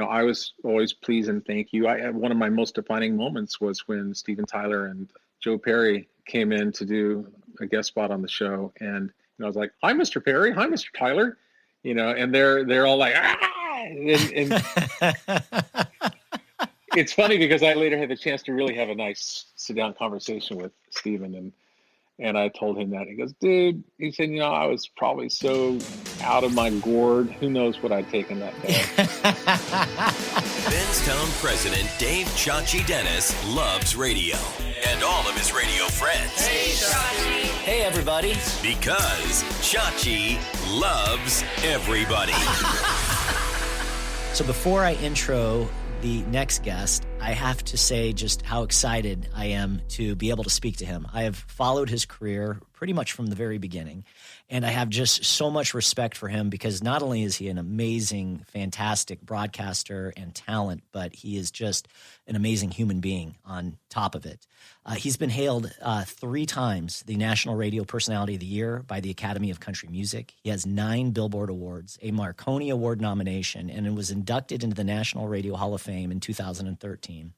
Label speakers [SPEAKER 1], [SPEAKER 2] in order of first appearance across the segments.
[SPEAKER 1] I was always pleased and thank you. One of my most defining moments was when Steven Tyler and Joe Perry came in to do a guest spot on the show. And I was like, hi, Mr. Perry. Hi, Mr. Tyler. And they're all like, ah! And it's funny because I later had the chance to really have a nice sit-down conversation with Steven, and I told him that. He goes, dude, he said, I was probably so out of my gourd. Who knows what I'd taken that day.
[SPEAKER 2] Benztown President Dave Chachi Dennis loves radio and all of his radio friends.
[SPEAKER 3] Hey, Chachi. Hey, everybody.
[SPEAKER 2] Because Chachi loves everybody.
[SPEAKER 3] So before I intro the next guest, I have to say just how excited I am to be able to speak to him. I have followed his career pretty much from the very beginning, and I have just so much respect for him because not only is he an amazing, fantastic broadcaster and talent, but he is just an amazing human being on top of it. He's been hailed 3 times the National Radio Personality of the Year by the Academy of Country Music. He has 9 Billboard Awards, a Marconi Award nomination, and was inducted into the National Radio Hall of Fame in 2013.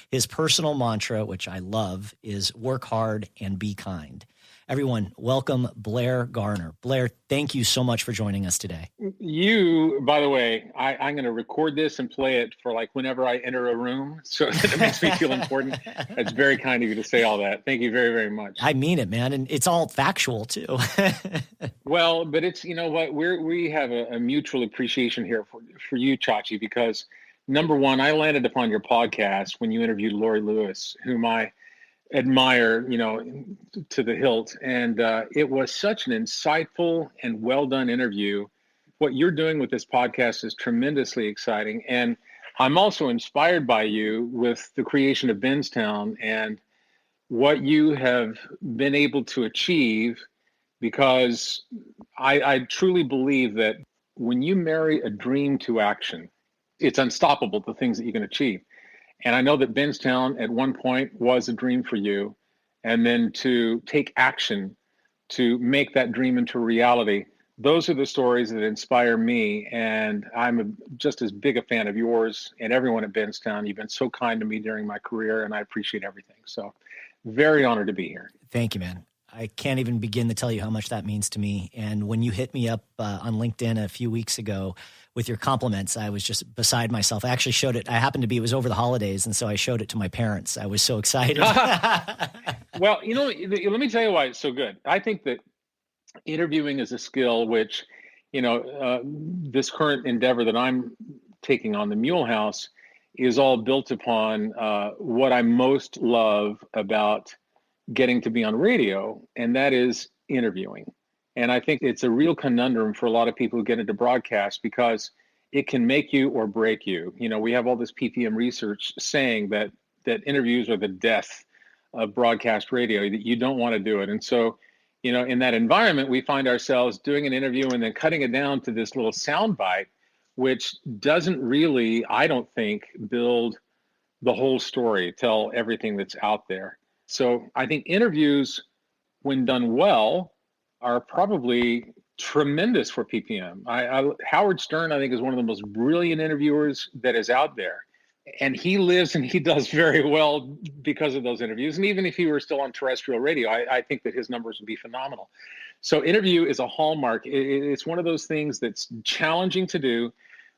[SPEAKER 3] His personal mantra, which I love, is work hard and be kind. Everyone, welcome Blair Garner. Blair, thank you so much for joining us today.
[SPEAKER 1] You, by the way, I'm going to record this and play it for like whenever I enter a room, so it makes me feel important. It's very kind of you to say all that. Thank you very, very much.
[SPEAKER 3] I mean it, man, and it's all factual too.
[SPEAKER 1] Well, but it's, what, we have a mutual appreciation here for you, Chachi, because number one, I landed upon your podcast when you interviewed Lori Lewis, whom I admire, to the hilt. And it was such an insightful and well done interview. What you're doing with this podcast is tremendously exciting. And I'm also inspired by you with the creation of Benztown and what you have been able to achieve, because I truly believe that when you marry a dream to action, it's unstoppable, the things that you can achieve. And I know that Benztown at one point was a dream for you, and then to take action to make that dream into reality. Those are the stories that inspire me, and I'm just as big a fan of yours and everyone at Benztown. You've been so kind to me during my career, and I appreciate everything. So very honored to be here.
[SPEAKER 3] Thank you, man. I can't even begin to tell you how much that means to me. And when you hit me up on LinkedIn a few weeks ago with your compliments, I was just beside myself. I actually showed it. It was over the holidays, and so I showed it to my parents. I was so excited.
[SPEAKER 1] Well, let me tell you why it's so good. I think that interviewing is a skill which, this current endeavor that I'm taking on, the Mule House, is all built upon what I most love about getting to be on radio, and that is interviewing. And I think it's a real conundrum for a lot of people who get into broadcast, because it can make you or break you. We have all this PPM research saying that interviews are the death of broadcast radio, that you don't want to do it. And so, in that environment, we find ourselves doing an interview and then cutting it down to this little sound bite, which doesn't really, I don't think, build the whole story, tell everything that's out there. So I think interviews, when done well, are probably tremendous for PPM. Howard Stern, I think, is one of the most brilliant interviewers that is out there. And he lives and he does very well because of those interviews. And even if he were still on terrestrial radio, I think that his numbers would be phenomenal. So interview is a hallmark. It's one of those things that's challenging to do,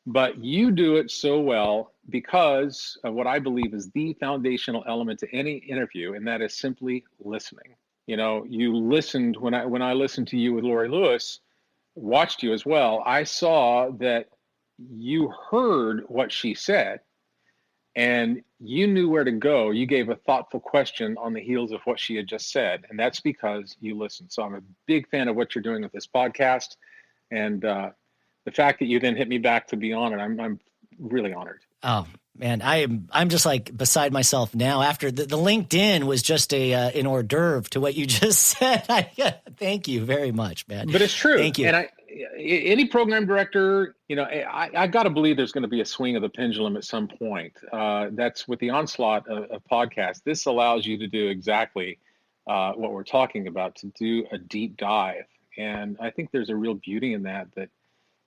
[SPEAKER 1] but you do it so well because of what I believe is the foundational element to any interview, and that is simply listening. You listened when I listened to you with Lori Lewis, watched you as well. I saw that you heard what she said and you knew where to go. You gave a thoughtful question on the heels of what she had just said, and that's because you listened. So I'm a big fan of what you're doing with this podcast, and the fact that you then hit me back to be on it, I'm really honored.
[SPEAKER 3] Oh man, I'm just like beside myself now. After the LinkedIn was just an hors d'oeuvre to what you just said. Thank you very much, man.
[SPEAKER 1] But it's true.
[SPEAKER 3] Thank you.
[SPEAKER 1] And any program director, I got to believe there's going to be a swing of the pendulum at some point. That's with the onslaught of podcasts. This allows you to do exactly what we're talking about, to do a deep dive. And I think there's a real beauty in that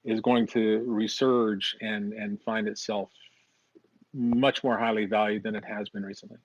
[SPEAKER 1] is going to resurge and find itself much more highly valued than it has been recently.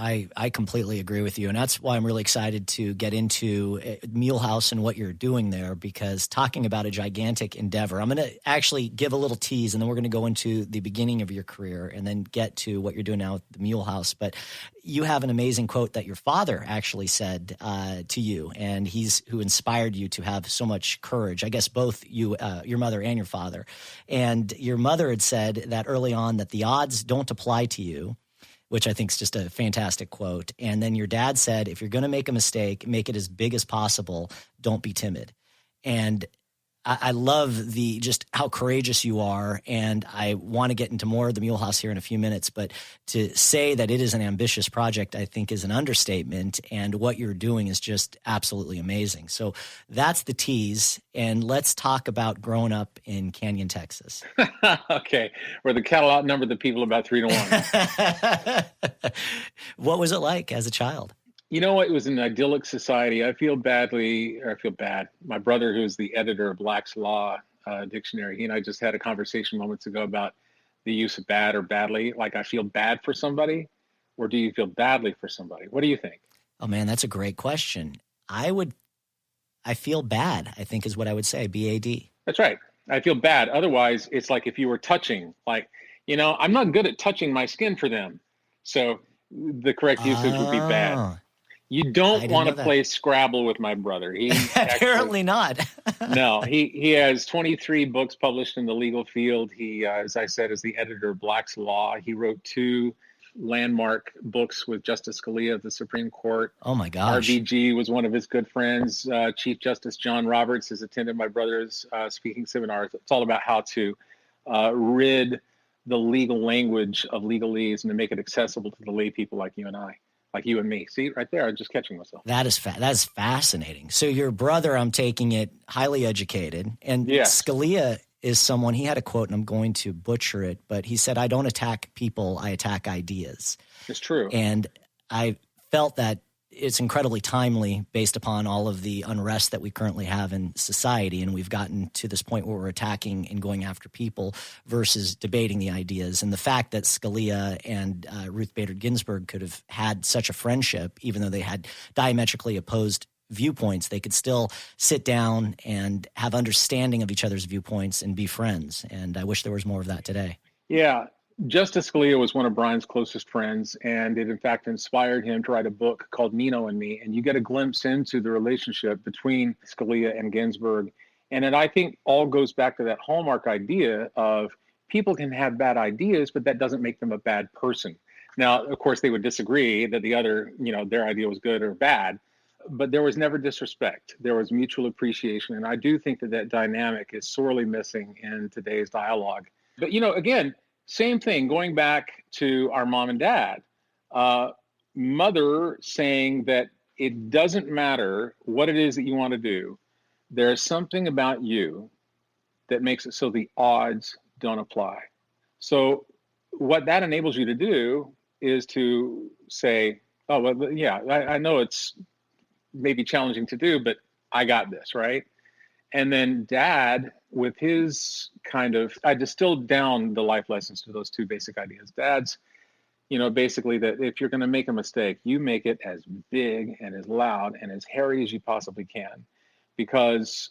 [SPEAKER 3] I completely agree with you. And that's why I'm really excited to get into Mulehouse and what you're doing there, because talking about a gigantic endeavor, I'm going to actually give a little tease, and then we're going to go into the beginning of your career and then get to what you're doing now with the Mulehouse. But you have an amazing quote that your father actually said to you, and he's who inspired you to have so much courage. I guess both you, your mother and your father. And your mother had said that early on that the odds don't apply to you, which I think is just a fantastic quote. And then your dad said, if you're going to make a mistake, make it as big as possible. Don't be timid. And I love just how courageous you are. And I want to get into more of the Mulehouse here in a few minutes. But to say that it is an ambitious project, I think is an understatement. And what you're doing is just absolutely amazing. So that's the tease. And let's talk about growing up in Canyon, Texas.
[SPEAKER 1] Okay. Where the cattle outnumbered the people about 3-1.
[SPEAKER 3] What was it like as a child?
[SPEAKER 1] You know, it was an idyllic society. I feel bad. My brother, who's the editor of Black's Law Dictionary, he and I just had a conversation moments ago about the use of bad or badly. Like, I feel bad for somebody, or do you feel badly for somebody? What do you think?
[SPEAKER 3] Oh, man, that's a great question. I feel bad, I think is what I would say, B-A-D.
[SPEAKER 1] That's right. I feel bad. Otherwise, it's like if you were touching, like, I'm not good at touching my skin for them. So the correct usage would be bad. You don't want to play Scrabble with my brother. He
[SPEAKER 3] apparently not.
[SPEAKER 1] No, he has 23 books published in the legal field. He, as I said, is the editor of Black's Law. He wrote 2 landmark books with Justice Scalia of the Supreme Court.
[SPEAKER 3] Oh my gosh.
[SPEAKER 1] RBG was one of his good friends. Chief Justice John Roberts has attended my brother's speaking seminars. It's all about how to rid the legal language of legalese and to make it accessible to the lay people like you and I. Like you and me. See, right there, I'm just catching myself.
[SPEAKER 3] That is fascinating. So your brother, I'm taking it, highly educated. And yes. Scalia is someone, he had a quote, and I'm going to butcher it, but he said, I don't attack people, I attack ideas.
[SPEAKER 1] It's true.
[SPEAKER 3] And I felt that it's incredibly timely based upon all of the unrest that we currently have in society. And we've gotten to this point where we're attacking and going after people versus debating the ideas. And the fact that Scalia and Ruth Bader Ginsburg could have had such a friendship, even though they had diametrically opposed viewpoints, they could still sit down and have understanding of each other's viewpoints and be friends. And I wish there was more of that today.
[SPEAKER 1] Yeah. Justice Scalia was one of Brian's closest friends, and it in fact inspired him to write a book called Nino and Me. And you get a glimpse into the relationship between Scalia and Ginsburg. And it, I think, all goes back to that hallmark idea of people can have bad ideas, but that doesn't make them a bad person. Now, of course, they would disagree that the other, their idea was good or bad, but there was never disrespect. There was mutual appreciation. And I do think that dynamic is sorely missing in today's dialogue. But, again, same thing, going back to our mom and dad, mother saying that it doesn't matter what it is that you want to do. There's something about you that makes it so the odds don't apply. So what that enables you to do is to say, oh, well, yeah, I know it's maybe challenging to do, but I got this, right? And then dad, with his I distilled down the life lessons to those 2 basic ideas. Dad's, basically that if you're going to make a mistake, you make it as big and as loud and as hairy as you possibly can. Because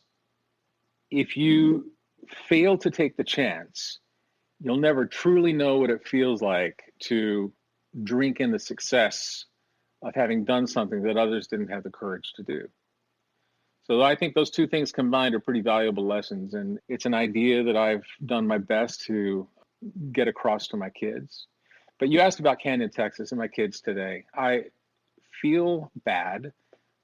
[SPEAKER 1] if you fail to take the chance, you'll never truly know what it feels like to drink in the success of having done something that others didn't have the courage to do. So I think those 2 things combined are pretty valuable lessons. And it's an idea that I've done my best to get across to my kids. But you asked about Canyon, Texas, and my kids today. I feel bad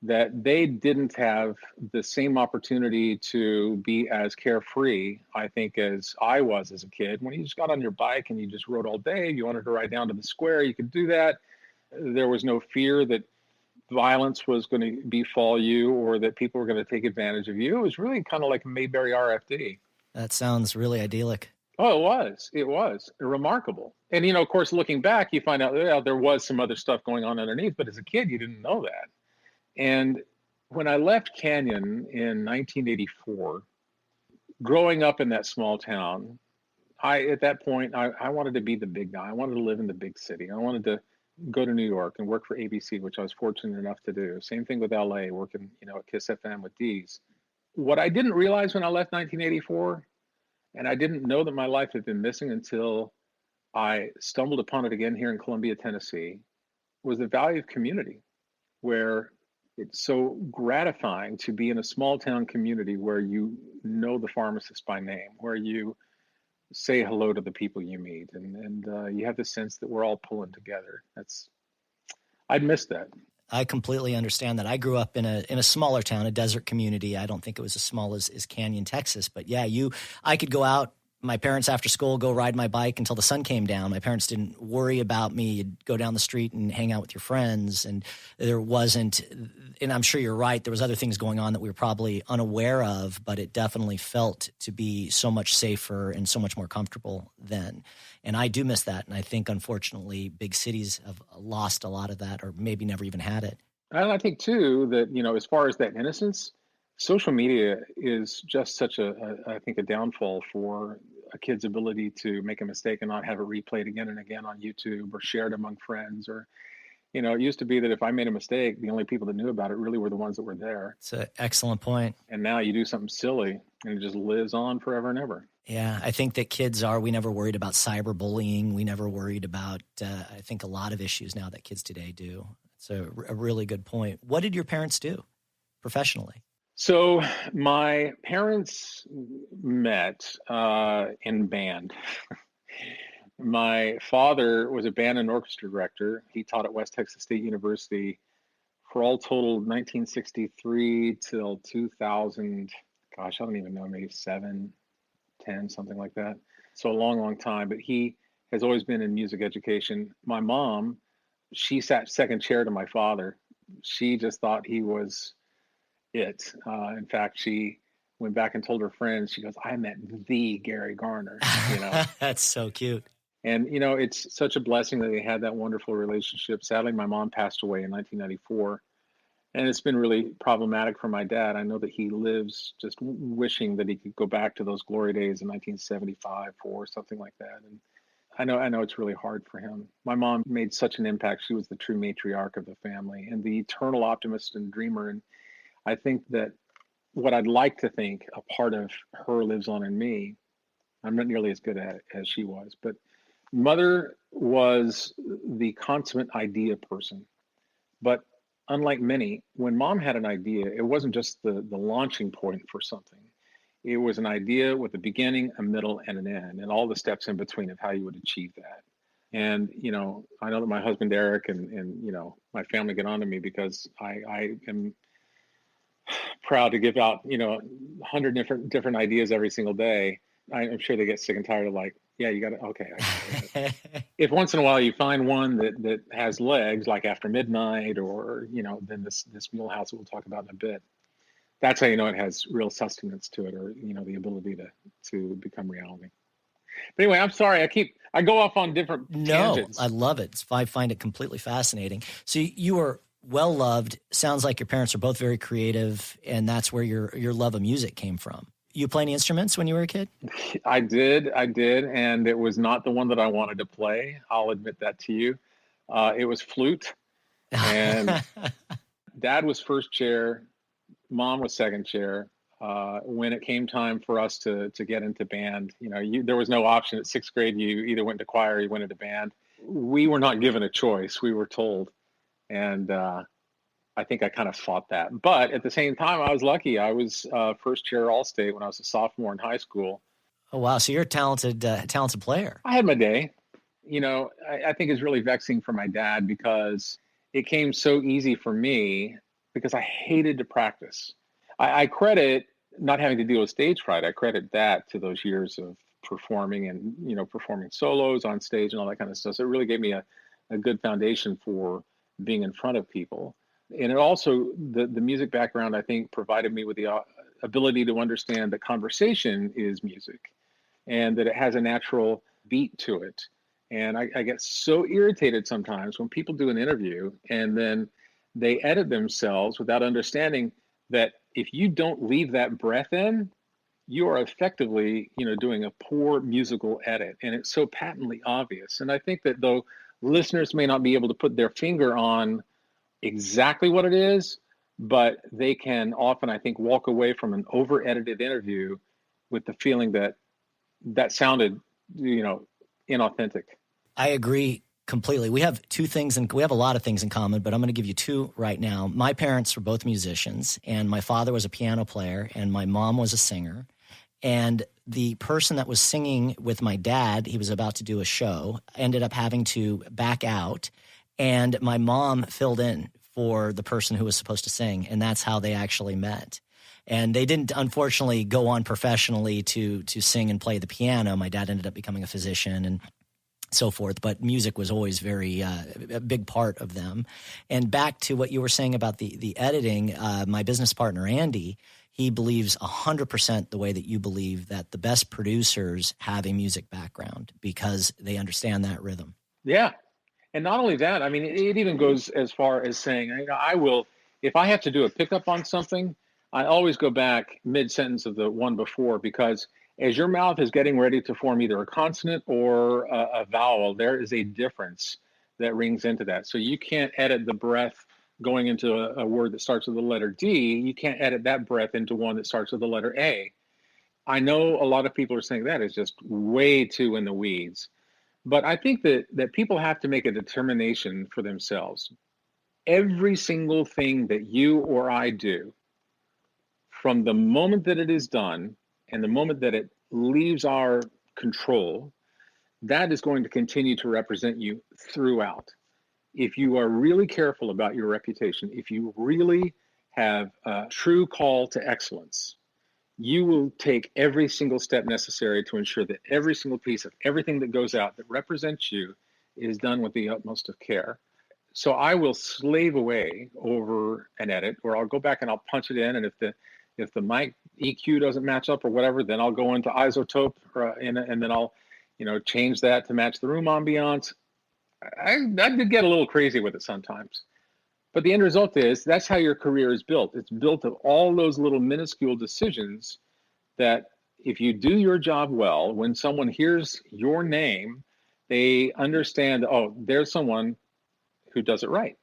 [SPEAKER 1] that they didn't have the same opportunity to be as carefree, I think, as I was as a kid. When you just got on your bike and you just rode all day, you wanted to ride down to the square, you could do that. There was no fear that violence was going to befall you or that people were going to take advantage of you. It was really kind of like Mayberry RFD.
[SPEAKER 3] That sounds really idyllic.
[SPEAKER 1] Oh, it was remarkable. And, of course, looking back, you find out there was some other stuff going on underneath, but as a kid, you didn't know that. And when I left Canyon in 1984, growing up in that small town, at that point, I wanted to be the big guy. I wanted to live in the big city. I wanted to go to New York and work for ABC, which I was fortunate enough to do. Same thing with LA, working, at Kiss FM with Dees. What I didn't realize when I left 1984, and I didn't know that my life had been missing until I stumbled upon it again here in Columbia, Tennessee, was the value of community, where it's so gratifying to be in a small town community where you know the pharmacist by name, where you say hello to the people you meet, and you have the sense that we're all pulling together. I'd miss that.
[SPEAKER 3] I completely understand that. I grew up in a smaller town, a desert community. I don't think it was as small as Canyon, Texas, but yeah, I could go out, my parents after school, go ride my bike until the sun came down. My parents didn't worry about me. You'd go down the street and hang out with your friends, and there wasn't, and I'm sure you're right, there was other things going on that we were probably unaware of, but it definitely felt to be so much safer and so much more comfortable then. And I do miss that. And I think, unfortunately, big cities have lost a lot of that, or maybe never even had it.
[SPEAKER 1] And I think, too, that, as far as that innocence, social media is just such I think, a downfall for a kid's ability to make a mistake and not have it replayed again and again on YouTube or shared among friends. Or, it used to be that if I made a mistake, the only people that knew about it really were the ones that were there.
[SPEAKER 3] It's an excellent point.
[SPEAKER 1] And now you do something silly and it just lives on forever and ever.
[SPEAKER 3] Yeah, I think that we never worried about cyberbullying. We never worried about, I think, a lot of issues now that kids today do. It's a really good point. What did your parents do professionally?
[SPEAKER 1] So my parents met in band. My father was a band and orchestra director. He taught at West Texas State University for all total 1963 till 2000. Gosh, I don't even know, maybe 7, 10, something like that. So a long, long time. But he has always been in music education. My mom, she sat second chair to my father. She just thought he was it. In fact, she went back and told her friends, she goes, I met the Gary Garner.
[SPEAKER 3] That's so cute.
[SPEAKER 1] And, it's such a blessing that they had that wonderful relationship. Sadly, my mom passed away in 1994. And it's been really problematic for my dad. I know that he lives just wishing that he could go back to those glory days in 1975 or something like that. And I know it's really hard for him. My mom made such an impact. She was the true matriarch of the family and the eternal optimist and dreamer. And I think that what I'd like to think a part of her lives on in me. I'm not nearly as good at it as she was, but mother was the consummate idea person. But unlike many, when mom had an idea, it wasn't just the launching point for something. It was an idea with a beginning, a middle, and an end, and all the steps in between of how you would achieve that. And, I know that my husband, Eric, and my family get on to me because I am proud to give out, 100 different ideas every single day. I'm sure they get sick and tired of yeah, you got to, okay. If once in a while you find one that has legs, like After Midnight or, then this Mulehouse that we'll talk about in a bit, that's how you know it has real sustenance to it, or, the ability to become reality. But anyway, I'm sorry. I go off on different tangents.
[SPEAKER 3] No, I love it. I find it completely fascinating. So you are well loved. Sounds like your parents are both very creative, and that's where your love of music came from. You play any instruments when you were a kid?
[SPEAKER 1] I did, and it was not the one that I wanted to play. I'll admit that to you. It was flute, and Dad was first chair, Mom was second chair. When it came time for us to get into band, there was no option. At 6th grade, you either went to choir or you went into band. We were not given a choice. We were told, and I think I kind of fought that. But at the same time, I was lucky. I was first chair All-State when I was a sophomore in high school.
[SPEAKER 3] Oh, wow. So you're a talented player.
[SPEAKER 1] I had my day. I think it's really vexing for my dad because it came so easy for me because I hated to practice. I credit not having to deal with stage fright. I credit that to those years of performing and, performing solos on stage and all that kind of stuff. So it really gave me a good foundation for being in front of people. And it also, the music background, I think, provided me with the ability to understand that conversation is music and that it has a natural beat to it. And I get so irritated sometimes when people do an interview and then they edit themselves without understanding that if you don't leave that breath in, you are effectively, doing a poor musical edit, and it's so patently obvious. And I think that though listeners may not be able to put their finger on exactly what it is, but they can often, I think, walk away from an over-edited interview with the feeling that sounded, inauthentic.
[SPEAKER 3] I agree completely. We have two things, and we have a lot of things in common, but I'm going to give you two right now. My parents were both musicians, and my father was a piano player, and my mom was a singer. And the person that was singing with my dad, he was about to do a show, ended up having to back out, and my mom filled in for the person who was supposed to sing, and that's how they actually met. And they didn't, unfortunately, go on professionally to sing and play the piano. My dad ended up becoming a physician and so forth, but music was always very a big part of them. And back to what you were saying about the editing, my business partner, Andy, he believes 100% the way that you believe, that the best producers have a music background because they understand that rhythm.
[SPEAKER 1] Yeah. And not only that, I mean, it even goes as far as saying, I will, if I have to do a pickup on something, I always go back mid-sentence of the one before, because as your mouth is getting ready to form either a consonant or a vowel, there is a difference that rings into that. So you can't edit the breath going into a word that starts with the letter D. You can't edit that breath into one that starts with the letter A. I know a lot of people are saying that is just way too in the weeds. But I think that people have to make a determination for themselves. Every single thing that you or I do, from the moment that it is done and the moment that it leaves our control, that is going to continue to represent you throughout. If you are really careful about your reputation, if you really have a true call to excellence, you will take every single step necessary to ensure that every single piece of everything that goes out that represents you is done with the utmost of care. So I will slave away over an edit, or I'll go back and I'll punch it in, and if the mic EQ doesn't match up or whatever, then I'll go into isotope and then I'll change that to match the room ambiance. I did get a little crazy with it sometimes. But the end result is that's how your career is built. It's built of all those little minuscule decisions that if you do your job well, when someone hears your name, they understand, oh, there's someone who does it right.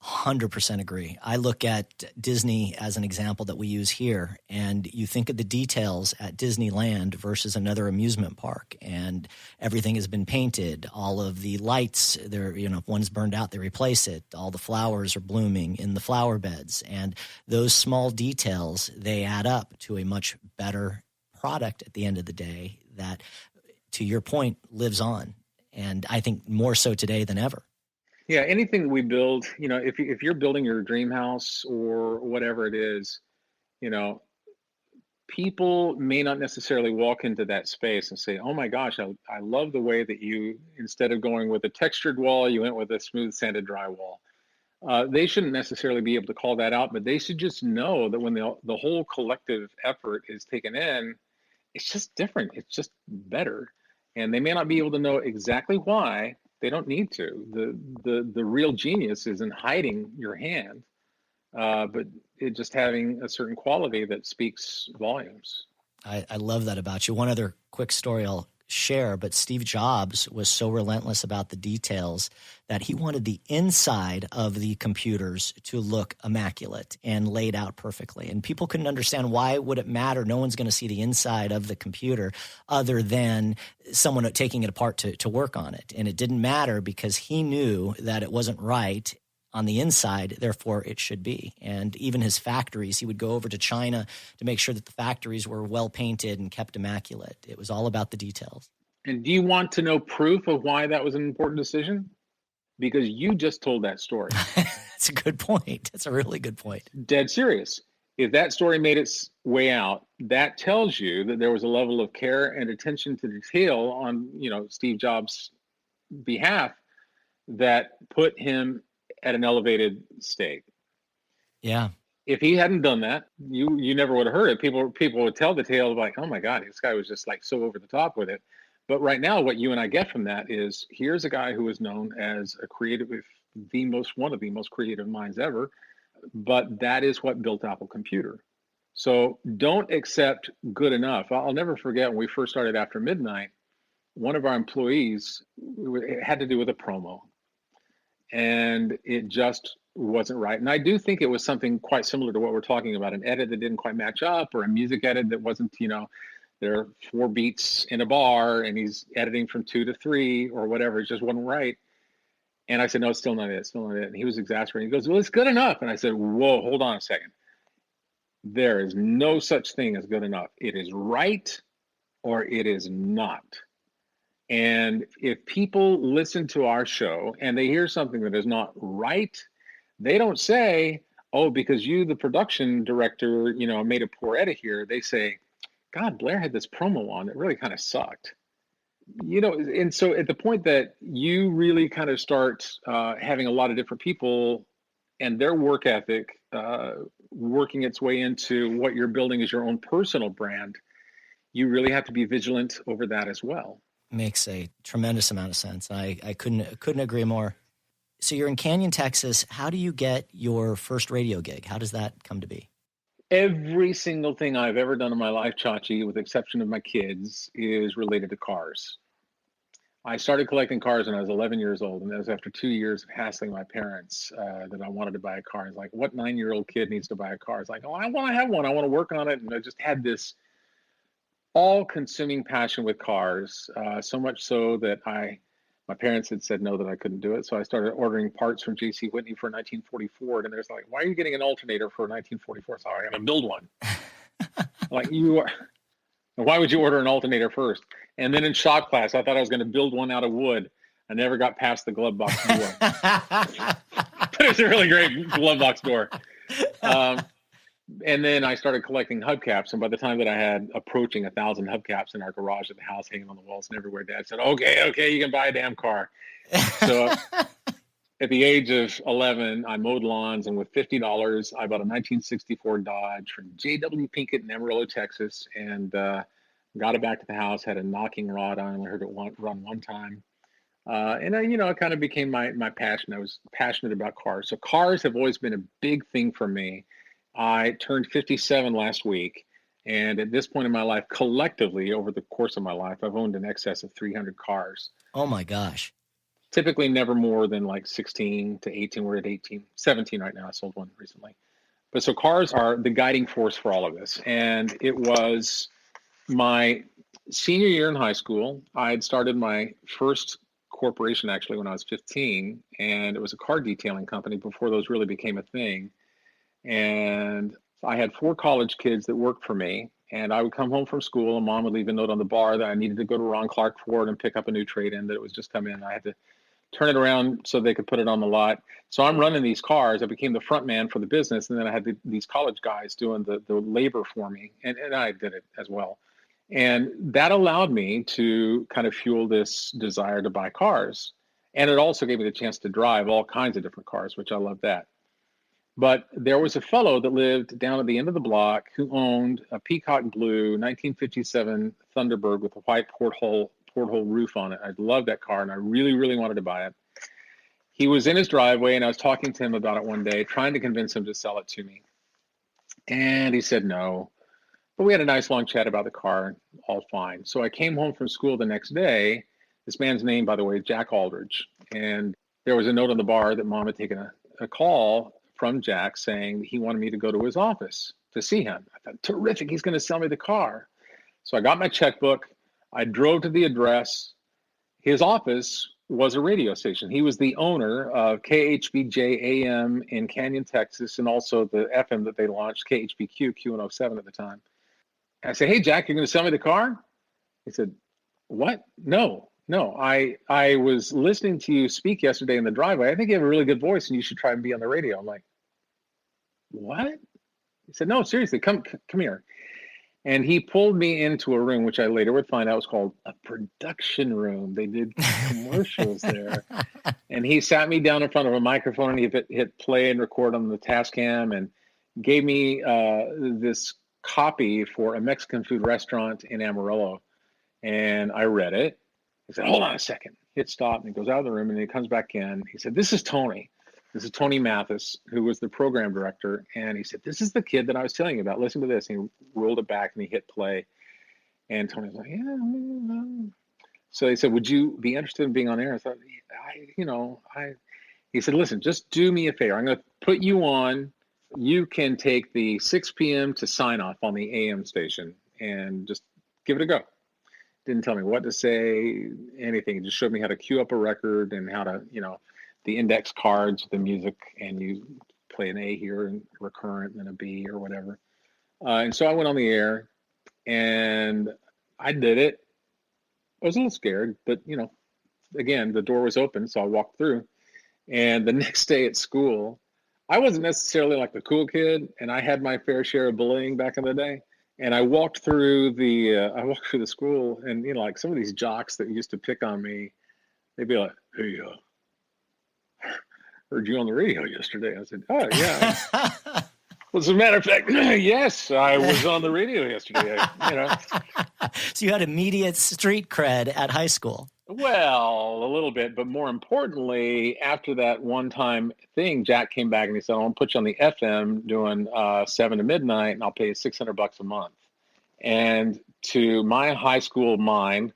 [SPEAKER 3] 100% agree. I look at Disney as an example that we use here, and you think of the details at Disneyland versus another amusement park, and everything has been painted. All of the lights, if one's burned out, they replace it. All the flowers are blooming in the flower beds, and those small details, they add up to a much better product at the end of the day that, to your point, lives on. And I think more so today than ever.
[SPEAKER 1] Yeah, anything we build, if you're building your dream house or whatever it is, people may not necessarily walk into that space and say, oh my gosh, I love the way that you, instead of going with a textured wall, you went with a smooth sanded drywall. They shouldn't necessarily be able to call that out, but they should just know that when the whole collective effort is taken in, it's just different. It's just better. And they may not be able to know exactly why. They don't need to. The real genius is in hiding your hand, but it just having a certain quality that speaks volumes.
[SPEAKER 3] I love that about you. One other quick story I'll share, but Steve Jobs was so relentless about the details that he wanted the inside of the computers to look immaculate and laid out perfectly. And people couldn't understand, why would it matter? No one's going to see the inside of the computer other than someone taking it apart to work on it. And it didn't matter because he knew that it wasn't right on the inside, therefore it should be. And even his factories, he would go over to China to make sure that the factories were well painted and kept immaculate. It was all about the details.
[SPEAKER 1] And do you want to know proof of why that was an important decision? Because you just told that story.
[SPEAKER 3] That's a good point. That's a really good point.
[SPEAKER 1] Dead serious. If that story made its way out, that tells you that there was a level of care and attention to detail on, Steve Jobs' behalf that put him at an elevated state.
[SPEAKER 3] Yeah.
[SPEAKER 1] If he hadn't done that, you never would have heard it. People would tell the tale of like, oh my God, this guy was just like so over the top with it. But right now, what you and I get from that is, here's a guy who is known as a creative, one of the most creative minds ever. But that is what built Apple Computer. So don't accept good enough. I'll never forget when we first started After Midnight, one of our employees, it had to do with a promo, and it just wasn't right. And I do think it was something quite similar to what we're talking about, an edit that didn't quite match up, or a music edit that wasn't, there are 4 beats in a bar and he's editing from 2 to 3 or whatever. It just wasn't right. And I said, no, it's still not it, still not it. And he was exasperated. He goes, well, it's good enough. And I said, whoa, hold on a second. There is no such thing as good enough. It is right or it is not. And if people listen to our show and they hear something that is not right, they don't say, oh, because you, the production director, made a poor edit here. They say, God, Blair had this promo on that really kind of sucked. And so at the point that you really kind of start having a lot of different people and their work ethic working its way into what you're building as your own personal brand, you really have to be vigilant over that as well.
[SPEAKER 3] Makes a tremendous amount of sense. I couldn't agree more. So you're in Canyon, Texas. How do you get your first radio gig? How does that come to be?
[SPEAKER 1] Every single thing I've ever done in my life, Chachi, with the exception of my kids, is related to cars. I started collecting cars when I was 11 years old, and that was after 2 years of hassling my parents that I wanted to buy a car. It's like, what 9-year-old kid needs to buy a car? It's like, oh, I want to have one. I want to work on it. And I just had this all-consuming passion with cars, so much so that my parents had said no, that I couldn't do it. So I started ordering parts from J.C. Whitney for a 1940 Ford. And there's like, why are you getting an alternator for a 1944? So I got to build one. Like, you are. Why would you order an alternator first? And then in shop class, I thought I was going to build one out of wood. I never got past the glove box door. But it was a really great glove box door. And then I started collecting hubcaps. And by the time that I had approaching 1,000 hubcaps in our garage at the house, hanging on the walls and everywhere, Dad said, okay, you can buy a damn car. So at the age of 11, I mowed lawns, and with $50, I bought a 1964 Dodge from J.W. Pinkett in Amarillo, Texas, and got it back to the house, had a knocking rod on. I heard it run one time. And it kind of became my passion. I was passionate about cars. So cars have always been a big thing for me. I turned 57 last week, and at this point in my life, collectively, over the course of my life, I've owned in excess of 300 cars.
[SPEAKER 3] Oh my gosh.
[SPEAKER 1] Typically never more than like 16 to 18. We're at 17 right now. I sold one recently. But so cars are the guiding force for all of this. And it was my senior year in high school. I had started my first corporation actually when I was 15, and it was a car detailing company before those really became a thing. And I had 4 college kids that worked for me, and I would come home from school and Mom would leave a note on the bar that I needed to go to Ron Clark Ford and pick up a new trade-in that it was just come in. I had to turn it around so they could put it on the lot. So I'm running these cars. I became the front man for the business, and then I had these college guys doing the labor for me, and I did it as well. And that allowed me to kind of fuel this desire to buy cars. And it also gave me the chance to drive all kinds of different cars, which I love that. But there was a fellow that lived down at the end of the block who owned a peacock blue 1957 Thunderbird with a white porthole roof on it. I loved that car, and I really, really wanted to buy it. He was in his driveway, and I was talking to him about it one day, trying to convince him to sell it to me. And he said no. But we had a nice long chat about the car, all fine. So I came home from school the next day. This man's name, by the way, is Jack Aldridge. And there was a note on the bar that Mom had taken a call from Jack saying he wanted me to go to his office to see him. I thought, terrific, he's going to sell me the car. So I got my checkbook. I drove to the address. His office was a radio station. He was the owner of KHBJ AM in Canyon, Texas, and also the FM that they launched, KHBQ, Q107 at the time. And I said, hey, Jack, you're going to sell me the car? He said, what? No, I was listening to you speak yesterday in the driveway. I think you have a really good voice, and you should try and be on the radio. I'm like, what? He said, no, seriously, come here. And he pulled me into a room, which I later would find out was called a production room. They did commercials there. And he sat me down in front of a microphone, and he hit play and record on the Tascam and gave me this copy for a Mexican food restaurant in Amarillo. And I read it. He said, hold on a second. Hit stop, and he goes out of the room, and he comes back in. He said, this is Tony. This is Tony Mathis, who was the program director. And he said, this is the kid that I was telling you about. Listen to this. And he rolled it back and he hit play. And Tony was like, yeah. So he said, would you be interested in being on air? I thought, he said, listen, just do me a favor. I'm going to put you on. You can take the 6 p.m. to sign off on the AM station and just give it a go. Didn't tell me what to say, anything. He just showed me how to cue up a record and how to, the index cards, the music, and you play an A here and recurrent and then a B or whatever. And so I went on the air and I did it. I was a little scared, but again, the door was open, so I walked through. And the next day at school, I wasn't necessarily like the cool kid, and I had my fair share of bullying back in the day. And I walked through the school, and like some of these jocks that used to pick on me, they'd be like, "Hey, heard you on the radio yesterday." I said, "Oh yeah." Well, as a matter of fact, yes, I was on the radio yesterday.
[SPEAKER 3] So you had immediate street cred at high school.
[SPEAKER 1] Well, a little bit, but more importantly, after that one-time thing, Jack came back and he said, "I'm gonna put you on the FM doing 7 to midnight, and I'll pay you $600 a month." And to my high school mind,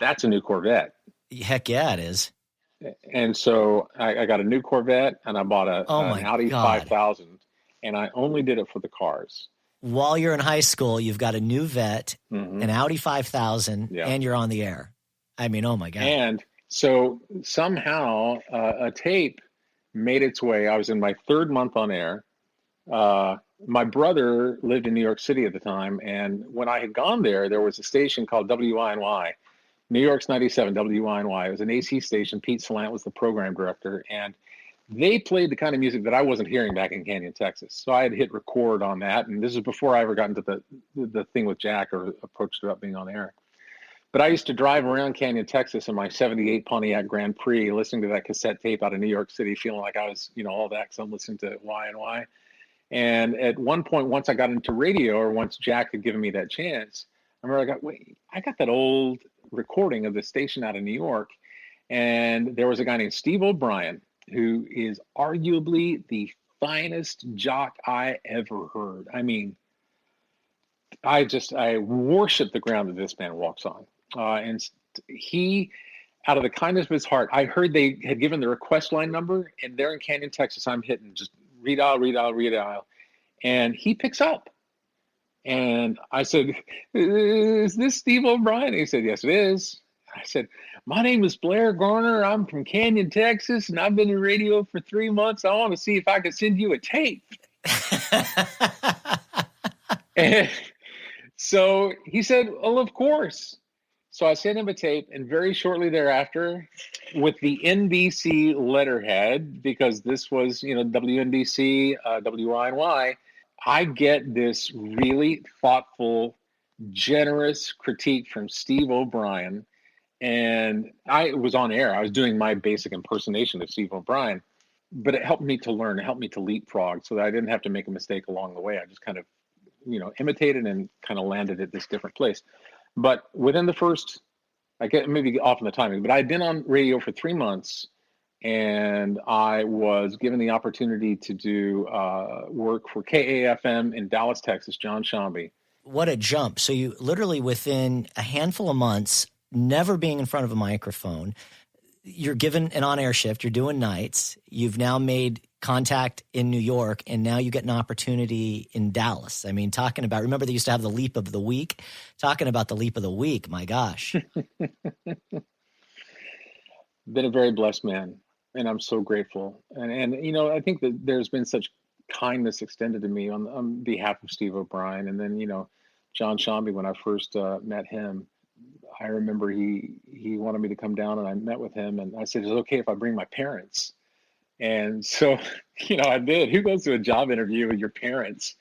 [SPEAKER 1] that's a new Corvette.
[SPEAKER 3] Heck yeah, it is.
[SPEAKER 1] And so I got a new Corvette, and I bought an Audi 5000, and I only did it for the cars.
[SPEAKER 3] While you're in high school, you've got a new Vet, an Audi 5000, and you're on the air. I mean, oh my God.
[SPEAKER 1] And so somehow a tape made its way. I was in my 3rd month on air. My brother lived in New York City at the time. And when I had gone there was a station called WINY, New York's 97, WINY. It was an AC station. Pete Salant was the program director. And they played the kind of music that I wasn't hearing back in Canyon, Texas. So I had hit record on that. And this is before I ever got into the thing with Jack or approached about being on air. But I used to drive around Canyon, Texas in my 78 Pontiac Grand Prix, listening to that cassette tape out of New York City, feeling like I was, all that, because I'm listening to Y&Y. And at one point, once I got into radio, or once Jack had given me that chance, I remember I got that old recording of the station out of New York. And there was a guy named Steve O'Brien, who is arguably the finest jock I ever heard. I mean, I worship the ground that this man walks on. And he, out of the kindness of his heart, I heard they had given the request line number, and there in Canyon, Texas, I'm hitting just redial. And he picks up. And I said, "Is this Steve O'Brien?" He said, "Yes, it is." I said, "My name is Blair Garner. I'm from Canyon, Texas, and I've been in radio for 3 months. I want to see if I could send you a tape." And so he said, "Well, of course." So I sent him a tape, and very shortly thereafter, with the NBC letterhead, because this was, WNBC, WINY, I get this really thoughtful, generous critique from Steve O'Brien. And I was on air. I was doing my basic impersonation of Steve O'Brien, but it helped me to learn. It helped me to leapfrog so that I didn't have to make a mistake along the way. I just kind of imitated and kind of landed at this different place. But within the first, I get maybe off on the timing, but I'd been on radio for 3 months, and I was given the opportunity to do work for KAFM in Dallas, Texas, John Shomby.
[SPEAKER 3] What a jump. So you literally within a handful of months, never being in front of a microphone, you're given an on-air shift, you're doing nights, you've now made contact in New York, and now you get an opportunity in Dallas. I mean, talking about, remember they used to have the leap of the week? Talking about the leap of the week, my gosh.
[SPEAKER 1] Been a very blessed man, and I'm so grateful. And I think that there's been such kindness extended to me on behalf of Steve O'Brien. And then, John Shomby, when I first met him, I remember he wanted me to come down, and I met with him, and I said, "Is it okay if I bring my parents?" And so, I did. Who goes to a job interview with your parents?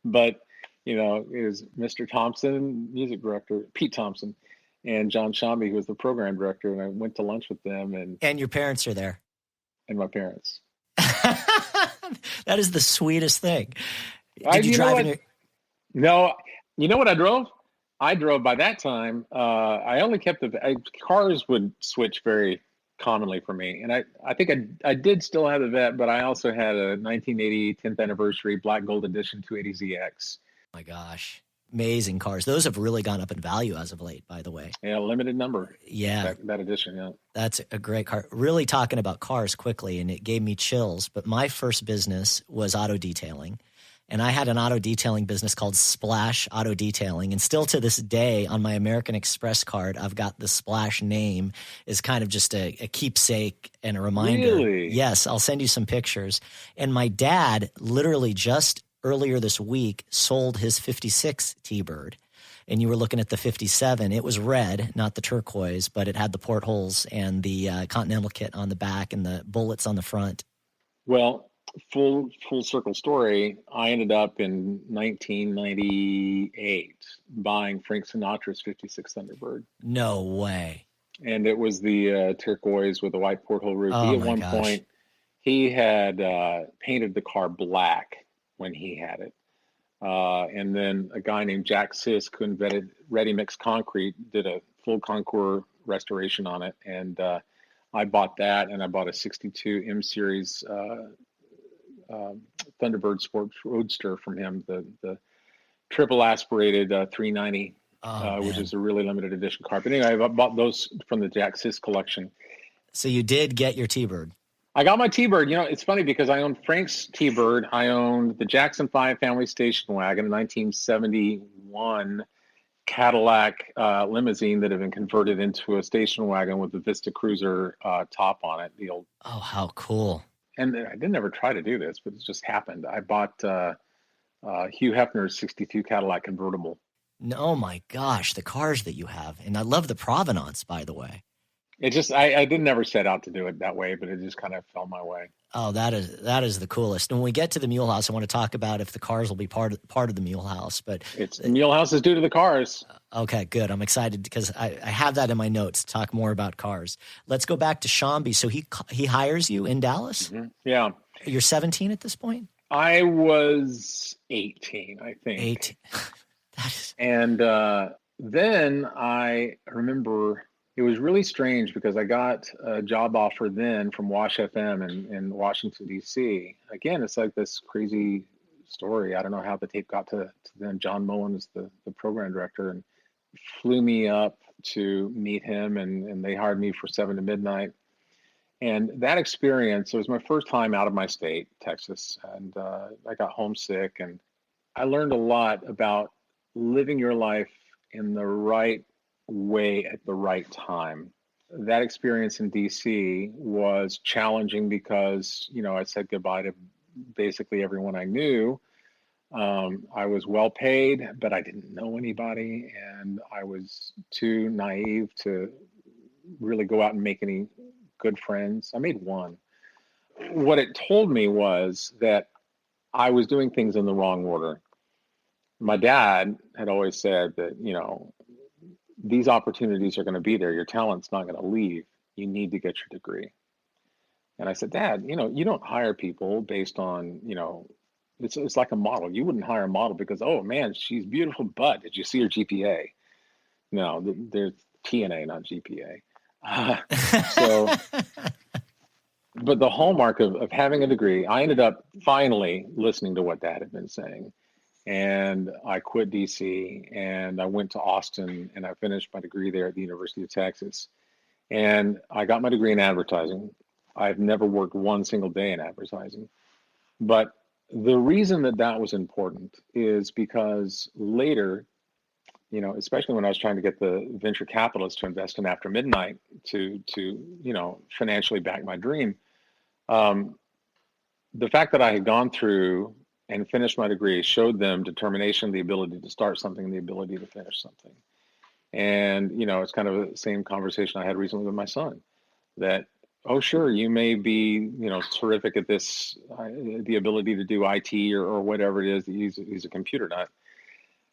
[SPEAKER 1] But, it was Mr. Thompson, music director, Pete Thompson, and John Shomby, who was the program director. And I went to lunch with them. And
[SPEAKER 3] your parents are there.
[SPEAKER 1] And my parents.
[SPEAKER 3] That is the sweetest thing. Did you drive in your...
[SPEAKER 1] No. You know what I drove? I drove by that time. I only kept cars would switch very commonly for me. And I think I did still have the Vet, but I also had a 1980 10th anniversary black gold edition 280ZX.
[SPEAKER 3] My gosh. Amazing cars. Those have really gone up in value as of late, by the way.
[SPEAKER 1] Yeah, limited number.
[SPEAKER 3] Yeah.
[SPEAKER 1] That edition, yeah.
[SPEAKER 3] That's a great car. Really talking about cars quickly, and it gave me chills. But my first business was auto detailing. And I had an auto detailing business called Splash Auto Detailing. And still to this day on my American Express card, I've got the Splash name as kind of just a keepsake and a reminder.
[SPEAKER 1] Really?
[SPEAKER 3] Yes, I'll send you some pictures. And my dad literally just earlier this week sold his 56 T-Bird. And you were looking at the 57. It was red, not the turquoise, but it had the portholes and the Continental kit on the back and the bullets on the front.
[SPEAKER 1] Well, full circle story. I ended up in 1998 buying Frank Sinatra's 56 Thunderbird.
[SPEAKER 3] No way.
[SPEAKER 1] And it was the turquoise with the white porthole roof.
[SPEAKER 3] Oh,
[SPEAKER 1] At one point, he had painted the car black when he had it. And then a guy named Jack Sisk, who invented Ready Mix Concrete, did a full Concours restoration on it. And I bought that, and I bought a 62 M Series Thunderbird Sports Roadster from him, the triple aspirated 390, which is a really limited edition car. But anyway, I bought those from the Jack Sisk collection.
[SPEAKER 3] So you did get your T-Bird.
[SPEAKER 1] I got my T-Bird. You know, it's funny because I owned Frank's T-Bird. I owned the Jackson 5 family station wagon, a 1971 Cadillac limousine that had been converted into a station wagon with the Vista Cruiser top on it. The old.
[SPEAKER 3] Oh, how cool.
[SPEAKER 1] And I didn't ever try to do this, but it just happened. I bought Hugh Hefner's 62 Cadillac convertible.
[SPEAKER 3] Oh, my gosh, the cars that you have. And I love the provenance, by the way.
[SPEAKER 1] It just, I didn't ever set out to do it that way, but it just kind of fell my way.
[SPEAKER 3] Oh, that is the coolest. And when we get to the Mule House, I want to talk about if the cars will be part of the Mule House. But
[SPEAKER 1] the Mule House is due to the cars.
[SPEAKER 3] Okay, good. I'm excited because I have that in my notes to talk more about cars. Let's go back to Shomby. So he hires you in Dallas?
[SPEAKER 1] Mm-hmm. Yeah.
[SPEAKER 3] You're 17 at this point?
[SPEAKER 1] I was 18, I think.
[SPEAKER 3] 18.
[SPEAKER 1] And then I remember it was really strange because I got a job offer then from Wash FM in Washington, D.C. Again, it's like this crazy story. I don't know how the tape got to them. John Mullen is the program director and flew me up to meet him, and they hired me for 7 to midnight. And that experience, it was my first time out of my state, Texas, and I got homesick, and I learned a lot about living your life in the right way at the right time. That experience in DC was challenging because, I said goodbye to basically everyone I knew. I was well paid, but I didn't know anybody, and I was too naive to really go out and make any good friends. I made one. What it told me was that I was doing things in the wrong order. My dad had always said that, these opportunities are going to be there. Your talent's not going to leave. You need to get your degree. And I said, Dad, you don't hire people based on, it's like a model. You wouldn't hire a model because, oh man, she's beautiful, but did you see her GPA? No, there's TNA, not GPA. But the hallmark of having a degree, I ended up finally listening to what Dad had been saying. And I quit DC and I went to Austin and I finished my degree there at the University of Texas. And I got my degree in advertising. I've never worked one single day in advertising. But the reason that was important is because later, especially when I was trying to get the venture capitalists to invest in After Midnight to financially back my dream, the fact that I had gone through and finished my degree showed them determination, the ability to start something, the ability to finish something. And, it's kind of the same conversation I had recently with my son that, oh, sure, you may be, terrific at this, the ability to do IT or whatever it is. He's a computer nut.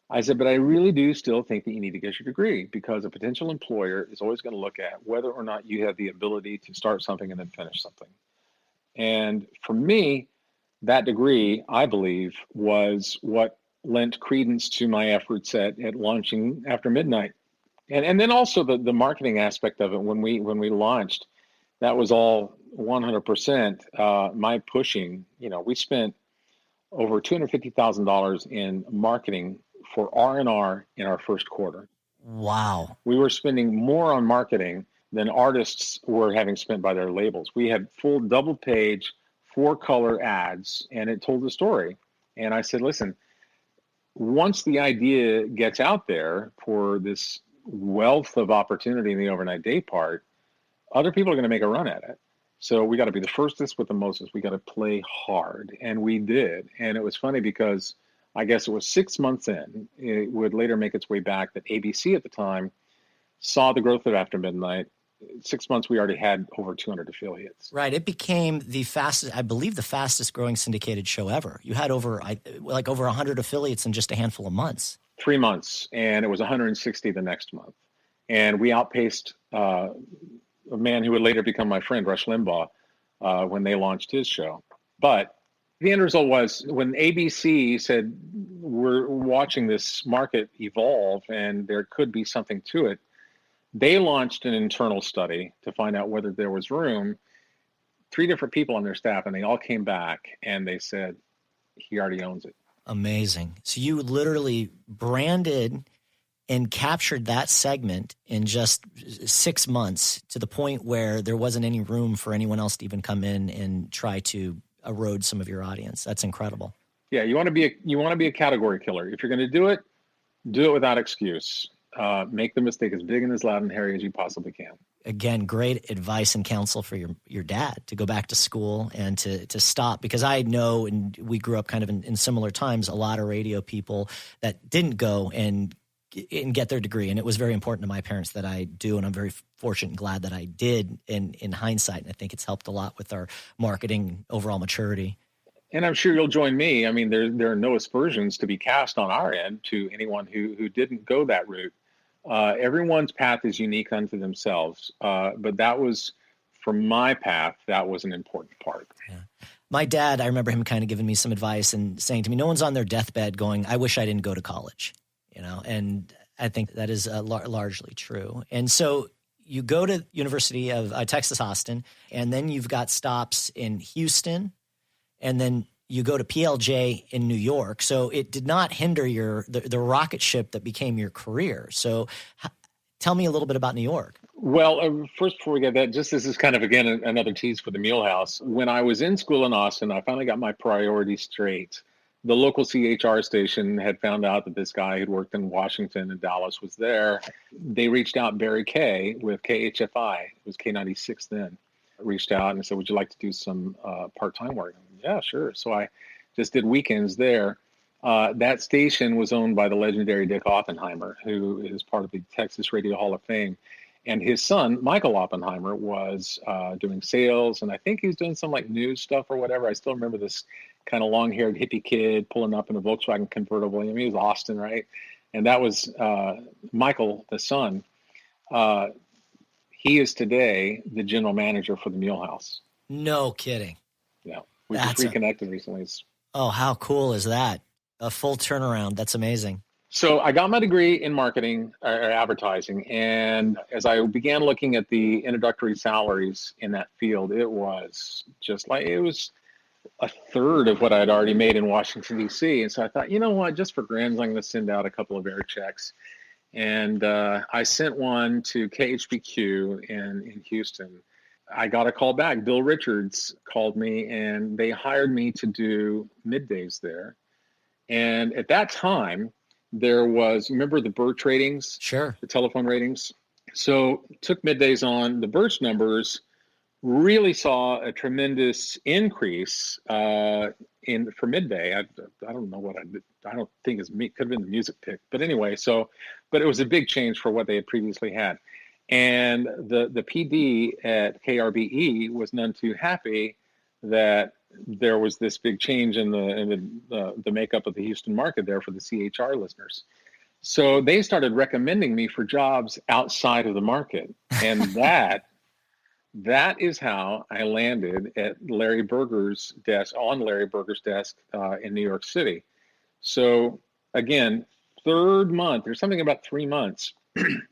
[SPEAKER 1] I said, but I really do still think that you need to get your degree because a potential employer is always going to look at whether or not you have the ability to start something and then finish something. And for me, that degree, I believe, was what lent credence to my efforts at launching After Midnight. And then also the marketing aspect of it when we launched, that was all 100% my pushing. We spent over $250,000 in marketing for R&R in our first quarter.
[SPEAKER 3] Wow.
[SPEAKER 1] We were spending more on marketing than artists were having spent by their labels. We had full double page, 4-color ads, and it told the story. And I said, listen, once the idea gets out there for this wealth of opportunity in the overnight day part, other people are going to make a run at it. So we got to be the firstest with the mostest. We got to play hard. And we did. And it was funny because I guess it was 6 months in, it would later make its way back, that ABC at the time saw the growth of After Midnight. 6 months, we already had over 200 affiliates.
[SPEAKER 3] Right. It became the fastest, I believe, the fastest growing syndicated show ever. You had over 100 affiliates in just a handful of months.
[SPEAKER 1] 3 months, and it was 160 the next month. And we outpaced a man who would later become my friend, Rush Limbaugh, when they launched his show. But the end result was, when ABC said, we're watching this market evolve and there could be something to it, they launched an internal study to find out whether there was room. 3 different people on their staff, and they all came back and they said, he already owns it.
[SPEAKER 3] Amazing. So you literally branded and captured that segment in just 6 months, to the point where there wasn't any room for anyone else to even come in and try to erode some of your audience. That's incredible.
[SPEAKER 1] Yeah, you want to be a category killer. If you're going to do it without excuse. Make the mistake as big and as loud and hairy as you possibly can.
[SPEAKER 3] Again, great advice and counsel for your dad to go back to school and to stop, because I know, and we grew up kind of in similar times, a lot of radio people that didn't go and get their degree. And it was very important to my parents that I do, and I'm very fortunate and glad that I did in hindsight. And I think it's helped a lot with our marketing overall maturity.
[SPEAKER 1] And I'm sure you'll join me. I mean, there are no aspersions to be cast on our end to anyone who didn't go that route. Everyone's path is unique unto themselves. But that was, for my path, that was an important part.
[SPEAKER 3] Yeah. My dad, I remember him kind of giving me some advice and saying to me, no one's on their deathbed going, I wish I didn't go to college, and I think that is largely true. And so you go to University of Texas, Austin, and then you've got stops in Houston, and then you go to PLJ in New York. So it did not hinder the rocket ship that became your career. So tell me a little bit about New York.
[SPEAKER 1] Well, first, before we get that, just this is kind of, again, another tease for the Mulehouse. When I was in school in Austin, I finally got my priorities straight. The local CHR station had found out that this guy who'd worked in Washington and Dallas was there. They reached out, Barry Kaye with KHFI, it was K96 then, reached out and said, would you like to do some part-time work? Yeah, sure. So I just did weekends there. That station was owned by the legendary Dick Oppenheimer, who is part of the Texas Radio Hall of Fame. And his son, Michael Oppenheimer, was doing sales, and I think he was doing some like news stuff or whatever. I still remember this kind of long-haired hippie kid pulling up in a Volkswagen convertible. I mean, he was Austin, right? And that was Michael, the son. He is today the general manager for the Mulehouse.
[SPEAKER 3] No kidding.
[SPEAKER 1] Yeah. We just reconnected recently.
[SPEAKER 3] Oh, how cool is that? A full turnaround. That's amazing.
[SPEAKER 1] So I got my degree in marketing or advertising. And as I began looking at the introductory salaries in that field, it was a third of what I'd already made in Washington, D.C. And so I thought, you know what, just for grins, I'm going to send out a couple of air checks. And I sent one to KHBQ in Houston. I got a call back. Bill Richards called me, and they hired me to do middays there. And at that time, there was, remember the Birch ratings?
[SPEAKER 3] Sure.
[SPEAKER 1] The telephone ratings. So took middays on. The Birch numbers really saw a tremendous increase for midday. I don't know what I did. I don't think it could have been the music pick. But anyway, but it was a big change for what they had previously had. And the PD at KRBE was none too happy that there was this big change in the makeup of the Houston market there for the CHR listeners. So they started recommending me for jobs outside of the market. And that is how I landed at Larry Berger's desk, in New York City. So again, third month, there's something about 3 months,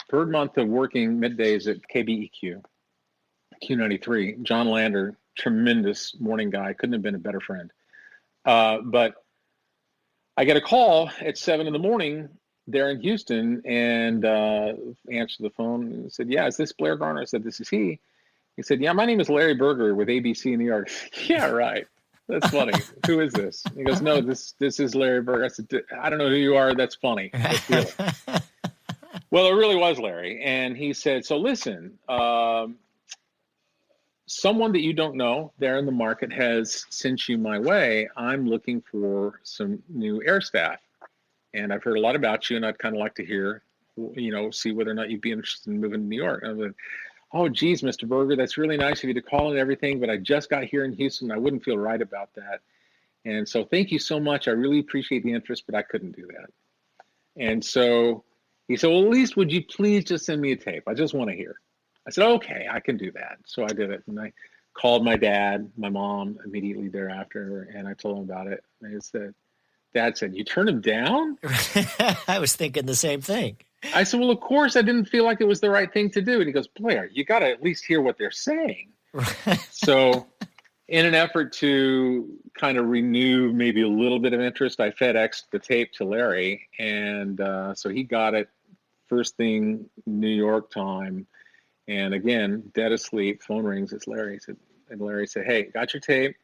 [SPEAKER 1] third month of working middays at KBEQ. Q93. John Lander, tremendous morning guy. Couldn't have been a better friend. But I get a call at 7 a.m. there in Houston, and answered the phone and said, "Yeah, is this Blair Garner?" I said, "This is he." He said, "Yeah, my name is Larry Berger with ABC in New York." "Yeah, right. That's funny. Who is this?" He goes, "No, this is Larry Berger." I said, "I don't know who you are. That's funny." Really. Well, it really was Larry. And he said, "So listen, someone that you don't know there in the market has sent you my way. I'm looking for some new air staff. And I've heard a lot about you, and I'd kind of like to hear, see whether or not you'd be interested in moving to New York." And I was like, "Oh, geez, Mr. Berger, that's really nice of you to call and everything, but I just got here in Houston. I wouldn't feel right about that. And so thank you so much. I really appreciate the interest, but I couldn't do that." And so he said, "Well, at least would you please just send me a tape? I just want to hear." I said, "Okay, I can do that." So I did it. And I called my dad, my mom immediately thereafter, and I told him about it. And he said, Dad said, "You turned him down?"
[SPEAKER 3] I was thinking the same thing.
[SPEAKER 1] I said, "Well, of course, I didn't feel like it was the right thing to do." And he goes, "Blair, you got to at least hear what they're saying." So in an effort to kind of renew maybe a little bit of interest, I FedExed the tape to Larry. And so he got it first thing New York time. And again, dead asleep, phone rings. It's Larry. And Larry said, "Hey, got your tape.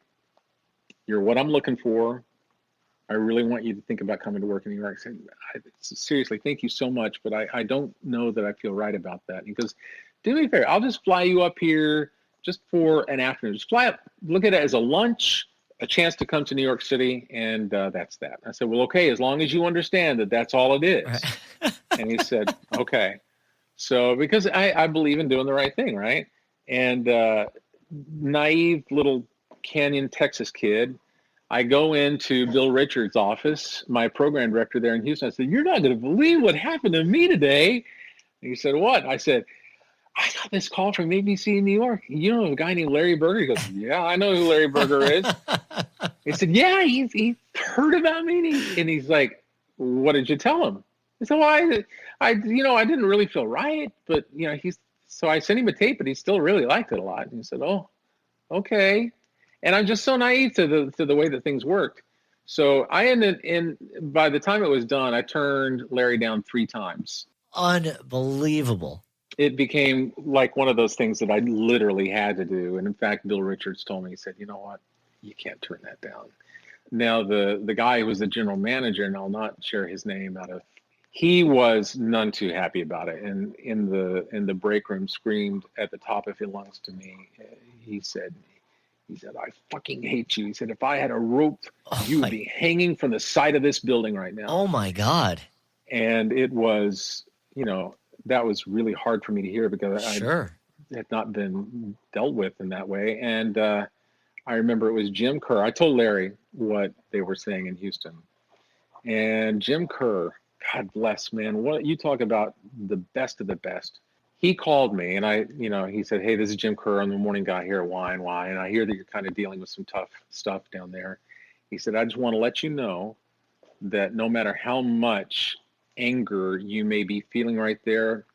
[SPEAKER 1] You're what I'm looking for. I really want you to think about coming to work in New York." I said, "Seriously, thank you so much, but I don't know that I feel right about that." And he goes, "Do me a favor. I'll just fly you up here just for an afternoon. Just fly up, look at it as a lunch, a chance to come to New York City, and that's that." I said, "Well, okay, as long as you understand that that's all it is." And he said, "Okay." So because I believe in doing the right thing, right? And naive little Canyon, Texas kid, I go into Bill Richards' office, my program director there in Houston. I said, "You're not going to believe what happened to me today." And he said, "What?" I said, "I got this call from ABC in New York. You know a guy named Larry Berger?" He goes, "Yeah, I know who Larry Berger is." He said, "Yeah, he heard about me." And he's like, "What did you tell him?" I said, "Well, I didn't really feel right, but so I sent him a tape, but he still really liked it a lot." And he said, "Oh, okay." And I'm just so naive to the way that things worked. So I ended in, by the time it was done, I turned Larry down 3 times.
[SPEAKER 3] Unbelievable.
[SPEAKER 1] It became like one of those things that I literally had to do. And in fact, Bill Richards told me, he said, "You know what? You can't turn that down." Now, the guy who was the general manager, and I'll not share his name he was none too happy about it. And in the break room screamed at the top of his lungs to me. He said, "I fucking hate you." He said, "If I had a rope, you would be hanging from the side of this building right now."
[SPEAKER 3] Oh my God.
[SPEAKER 1] And it was, that was really hard for me to hear because
[SPEAKER 3] Sure.
[SPEAKER 1] I had not been dealt with in that way. And I remember it was Jim Kerr. I told Larry what they were saying in Houston. And Jim Kerr, God bless, man, what you talk about, the best of the best. He called me and he said, "Hey, this is Jim Kerr. I'm the morning guy here at Y&Y, and I hear that you're kind of dealing with some tough stuff down there." He said, "I just want to let you know that no matter how much anger you may be feeling right there,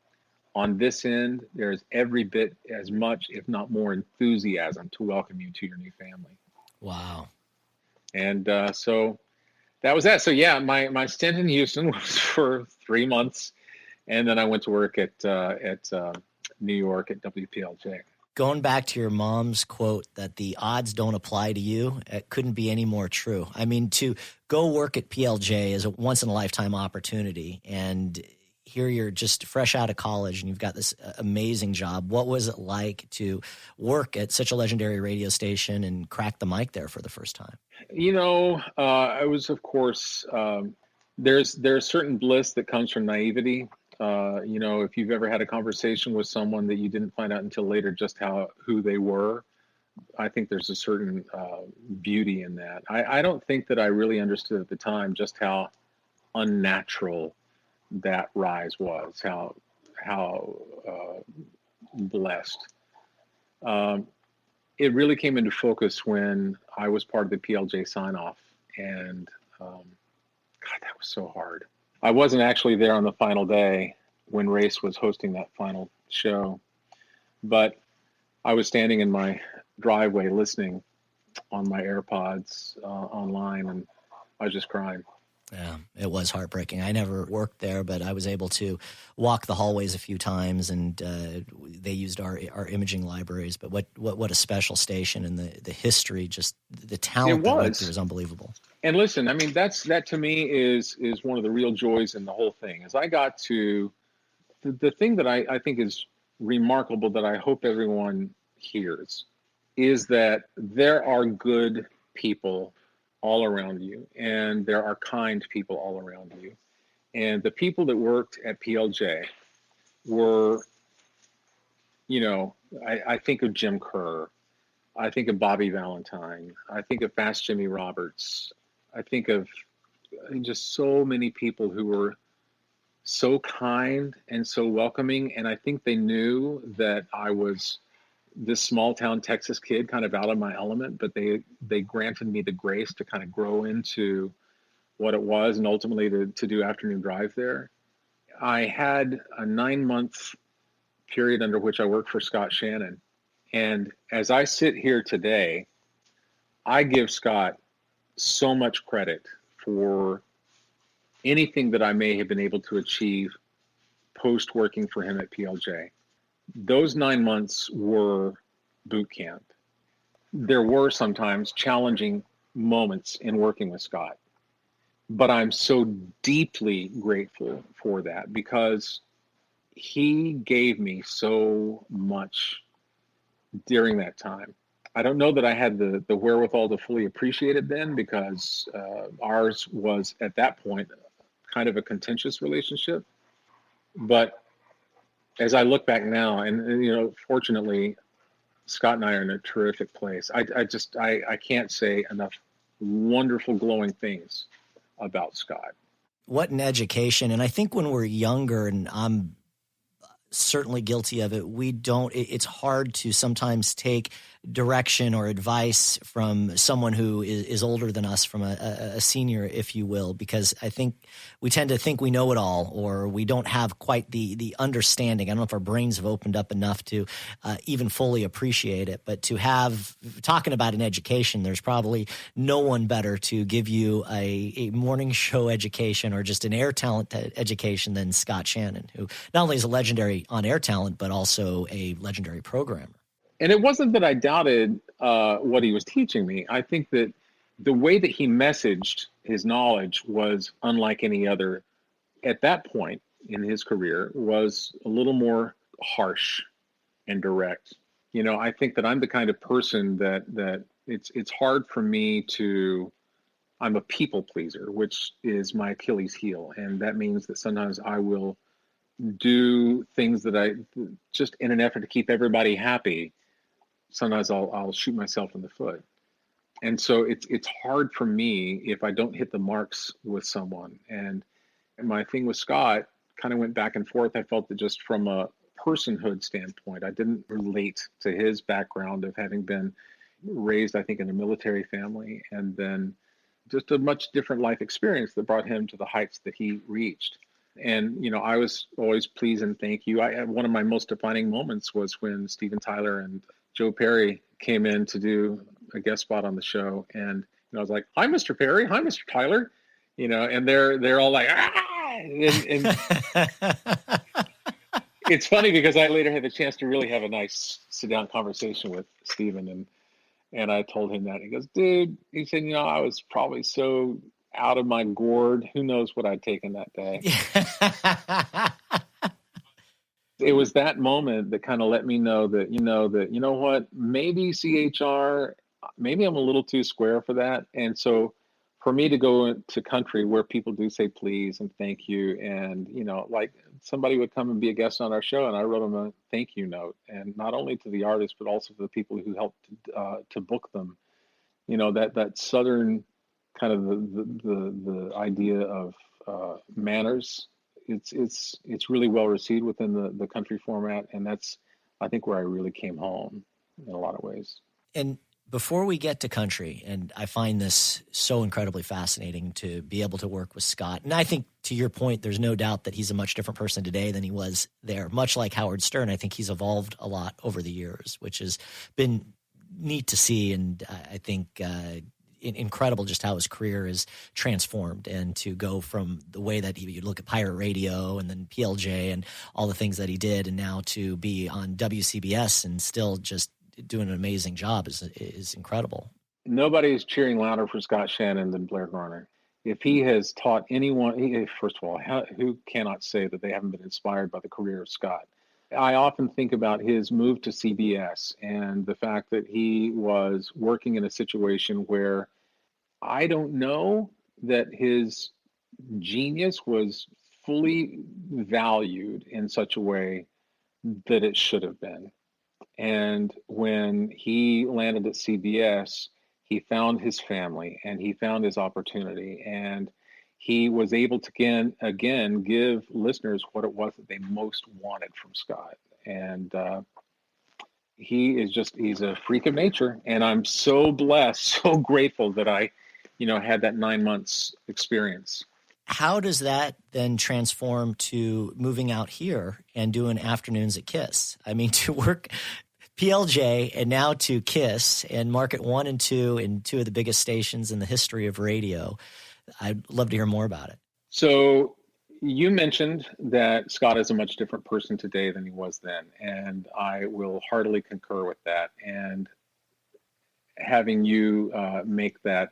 [SPEAKER 1] on this end, there's every bit as much, if not more, enthusiasm to welcome you to your new family."
[SPEAKER 3] Wow.
[SPEAKER 1] And so that was that. So yeah, my stint in Houston was for 3 months. And then I went to work at New York at WPLJ.
[SPEAKER 3] Going back to your mom's quote that the odds don't apply to you, it couldn't be any more true. I mean, to go work at PLJ is a once-in-a-lifetime opportunity. And here you're just fresh out of college and you've got this amazing job. What was it like to work at such a legendary radio station and crack the mic there for the first time?
[SPEAKER 1] I was, of course, there's certain bliss that comes from naivety. If you've ever had a conversation with someone that you didn't find out until later just who they were, I think there's a certain beauty in that. I don't think that I really understood at the time just how unnatural that rise was, how blessed. It really came into focus when I was part of the PLJ sign-off, and God, that was so hard. I wasn't actually there on the final day when Race was hosting that final show, but I was standing in my driveway listening on my AirPods online, and I was just crying.
[SPEAKER 3] Yeah, it was heartbreaking. I never worked there, but I was able to walk the hallways a few times, and they used our imaging libraries. But what a special station, and the history, just the talent that went through was unbelievable.
[SPEAKER 1] And listen, I mean, that to me is one of the real joys in the whole thing. As I got to the thing that I think is remarkable, that I hope everyone hears, is that there are good people all around you, and there are kind people all around you. And the people that worked at PLJ were, I think of Jim Kerr, I think of Bobby Valentine, I think of Fast Jimmy Roberts, I think of just so many people who were so kind and so welcoming. And I think they knew that I was this small town Texas kid, kind of out of my element, but they granted me the grace to kind of grow into what it was, and ultimately to do afternoon drive there. I had a 9-month period under which I worked for Scott Shannon. And as I sit here today, I give Scott so much credit for anything that I may have been able to achieve post working for him at PLJ. Those 9 months were boot camp. There were sometimes challenging moments in working with Scott, but I'm so deeply grateful for that, because he gave me so much during that time. I don't know that I had the wherewithal to fully appreciate it then, because ours was at that point kind of a contentious relationship. But as I look back now, and fortunately, Scott and I are in a terrific place. I can't say enough wonderful, glowing things about Scott.
[SPEAKER 3] What an education. And I think when we're younger, and I'm certainly guilty of it, it's hard to sometimes take direction or advice from someone who is older than us, from a senior, if you will, because I think we tend to think we know it all, or we don't have quite the understanding. I don't know if our brains have opened up enough to even fully appreciate it, but talking about an education, there's probably no one better to give you a morning show education or just an air talent education than Scott Shannon, who not only is a legendary on-air talent, but also a legendary programmer.
[SPEAKER 1] And it wasn't that I doubted what he was teaching me. I think that the way that he messaged his knowledge was unlike any other at that point in his career, was a little more harsh and direct. I think that I'm the kind of person that it's hard for me I'm a people pleaser, which is my Achilles heel. And that means that sometimes I will do things that I just in an effort to keep everybody happy. Sometimes I'll shoot myself in the foot. And so it's hard for me if I don't hit the marks with someone. And my thing with Scott kind of went back and forth. I felt that just from a personhood standpoint, I didn't relate to his background of having been raised, I think, in a military family, and then just a much different life experience that brought him to the heights that he reached. And, I was always pleased and thank you. One of my most defining moments was when Steven Tyler and Joe Perry came in to do a guest spot on the show. And I was like, "Hi, Mr. Perry. Hi, Mr. Tyler." And they're all like, "Ah!" And it's funny because I later had the chance to really have a nice sit-down conversation with Steven. And I told him that. He goes, "Dude," he said, "I was probably so out of my gourd. Who knows what I'd taken that day." It was that moment that kind of let me know that, what, maybe CHR, maybe I'm a little too square for that. And so for me to go into country where people do say please and thank you, and, like somebody would come and be a guest on our show, and I wrote them a thank you note, and not only to the artists, but also to the people who helped to book them. That Southern kind of the idea of manners, it's really well received within the country format, and that's, I think, where I really came home in a lot of ways.
[SPEAKER 3] And Before we get to country, and I find this so incredibly fascinating to be able to work with Scott. And I think, to your point, there's no doubt that he's a much different person today than he was there. Much like Howard Stern, I think he's evolved a lot over the years, which has been neat to see. And I think incredible just how his career is transformed, and to go from the way that you look at pirate radio and then PLJ and all the things that he did, and now to be on WCBS and still just doing an amazing job is incredible.
[SPEAKER 1] Nobody is cheering louder for Scott Shannon than Blair Garner. If he has taught anyone, first of all, who cannot say that they haven't been inspired by the career of Scott? I often think about his move to CBS and the fact that he was working in a situation where I don't know that his genius was fully valued in such a way that it should have been. And when he landed at CBS, he found his family and he found his opportunity, and he was able to again give listeners what it was that they most wanted from Scott. And he's a freak of nature, and I'm so blessed, so grateful that I, had that 9 months experience.
[SPEAKER 3] How does that then transform to moving out here and doing afternoons at KISS? I mean, to work PLJ and now to KISS and Market 1 and 2 in two of the biggest stations in the history of radio. I'd love to hear more about it.
[SPEAKER 1] So you mentioned that Scott is a much different person today than he was then, and I will heartily concur with that. And having you make that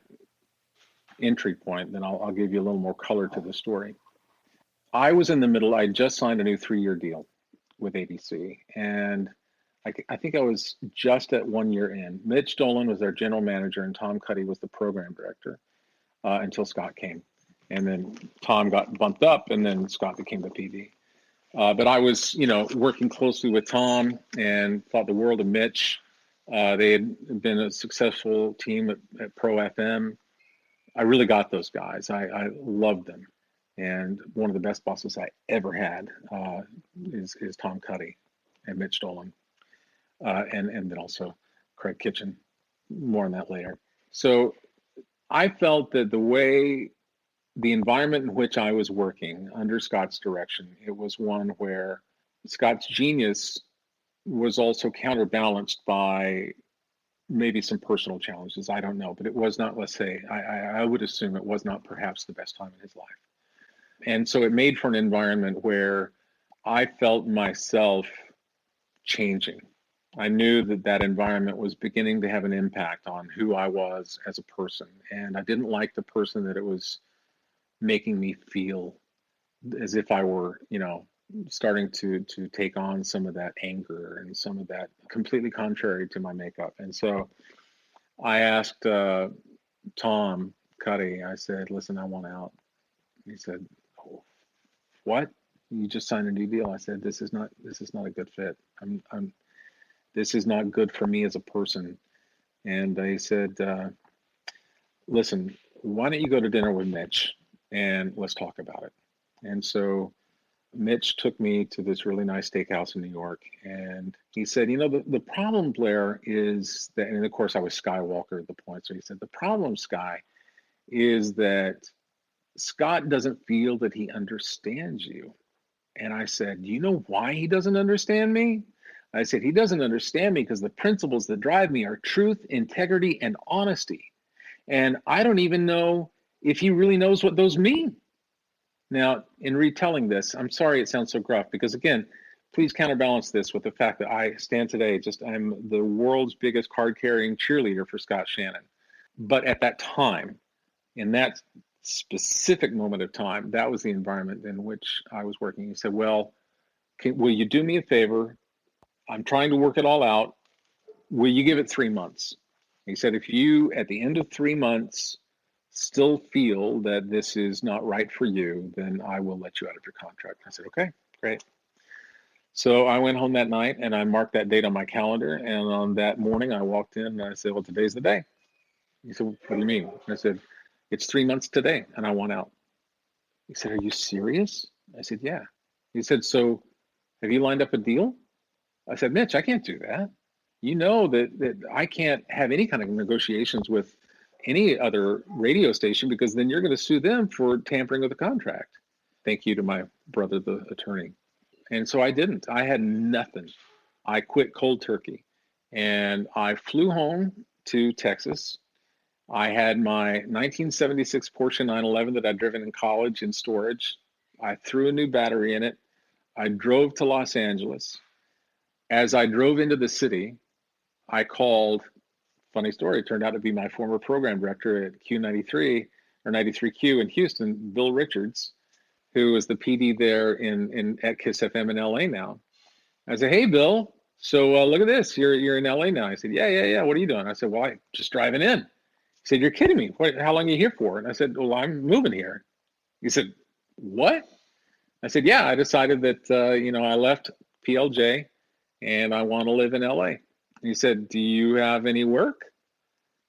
[SPEAKER 1] entry point, then I'll give you a little more color to the story. I was in the middle. I just signed a new 3-year deal with ABC, and I think I was just at 1 year in. Mitch Dolan was our general manager, and Tom Cuddy was the program director until Scott came. And then Tom got bumped up, and then Scott became the PD. But I was, working closely with Tom and thought the world of Mitch. They had been a successful team at Pro FM. I really got those guys. I loved them. And one of the best bosses I ever had is Tom Cuddy and Mitch Dolan. And then also Kraig Kitchin. More on that later. So I felt that the environment in which I was working under Scott's direction, it was one where Scott's genius was also counterbalanced by maybe some personal challenges. I don't know, but it was not, let's say, I would assume it was not perhaps the best time in his life. And so it made for an environment where I felt myself changing. I knew that environment was beginning to have an impact on who I was as a person. And I didn't like the person that it was making me feel as if I were, starting to take on some of that anger and some of that completely contrary to my makeup. And so I asked Tom Cuddy, I said, listen, I want out. He said, oh, what? You just signed a new deal. I said, this is not a good fit. This is not good for me as a person. And they said, listen, why don't you go to dinner with Mitch and let's talk about it. And so Mitch took me to this really nice steakhouse in New York. And he said, the problem, Blair, is that, and of course I was Skywalker at the point. So he said, the problem, Sky, is that Scott doesn't feel that he understands you. And I said, do you know why he doesn't understand me? I said, he doesn't understand me because the principles that drive me are truth, integrity, and honesty. And I don't even know if he really knows what those mean. Now, in retelling this, I'm sorry it sounds so gruff, because again, please counterbalance this with the fact that I stand today, I'm the world's biggest card-carrying cheerleader for Scott Shannon. But at that time, in that specific moment of time, that was the environment in which I was working. He said, well, will you do me a favor? I'm trying to work it all out. Will you give it 3 months? He said, if you, at the end of 3 months, still feel that this is not right for you, then I will let you out of your contract. I said, okay, great. So I went home that night and I marked that date on my calendar. And on that morning, I walked in and I said, well, today's the day. He said, what do you mean? I said, it's 3 months today and I want out. He said, are you serious? I said, yeah. He said, so have you lined up a deal? I said, Mitch, I can't do that. you know that I can't have any kind of negotiations with any other radio station because then you're going to sue them for tampering with the contract. Thank you to my brother, the attorney. And so I didn't. I had nothing. I quit cold turkey. And I flew home to Texas. I had my 1976 Porsche 911 that I'd driven in college in storage. I threw a new battery in it. I drove to Los Angeles. As I drove into the city, I called, funny story, it turned out to be my former program director at Q93 or 93Q in Houston, Bill Richards, who was the PD there at KISS FM in LA now. I said, hey, Bill, so look at this. You're in LA now. I said, yeah. What are you doing? I said, well, I'm just driving in. He said, you're kidding me. How long are you here for? And I said, well, I'm moving here. He said, what? I said, yeah, I decided that, I left PLJ and I want to live in LA. And he said, do you have any work?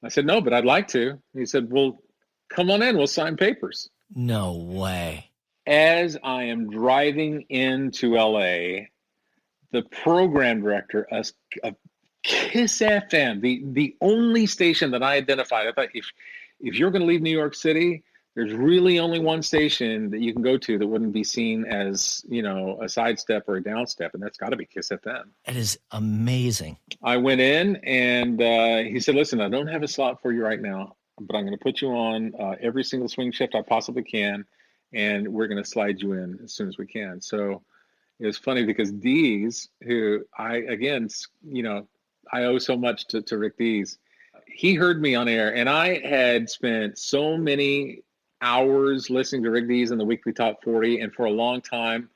[SPEAKER 1] I said, no, but I'd like to. He said, well, come on in. We'll sign papers.
[SPEAKER 3] No way.
[SPEAKER 1] As I am driving into LA, the program director of KISS FM, the only station that I identified, I thought if you're going to leave New York City, there's really only one station that you can go to that wouldn't be seen as, a sidestep or a downstep, and that's got to be KISS FM.
[SPEAKER 3] It is amazing.
[SPEAKER 1] I went in and he said, listen, I don't have a slot for you right now, but I'm going to put you on every single swing shift I possibly can, and we're going to slide you in as soon as we can. So it was funny because Dees, who I owe so much to Rick Dees, he heard me on air, and I had spent so many hours listening to Rick Dees in the weekly top 40. And for a long time,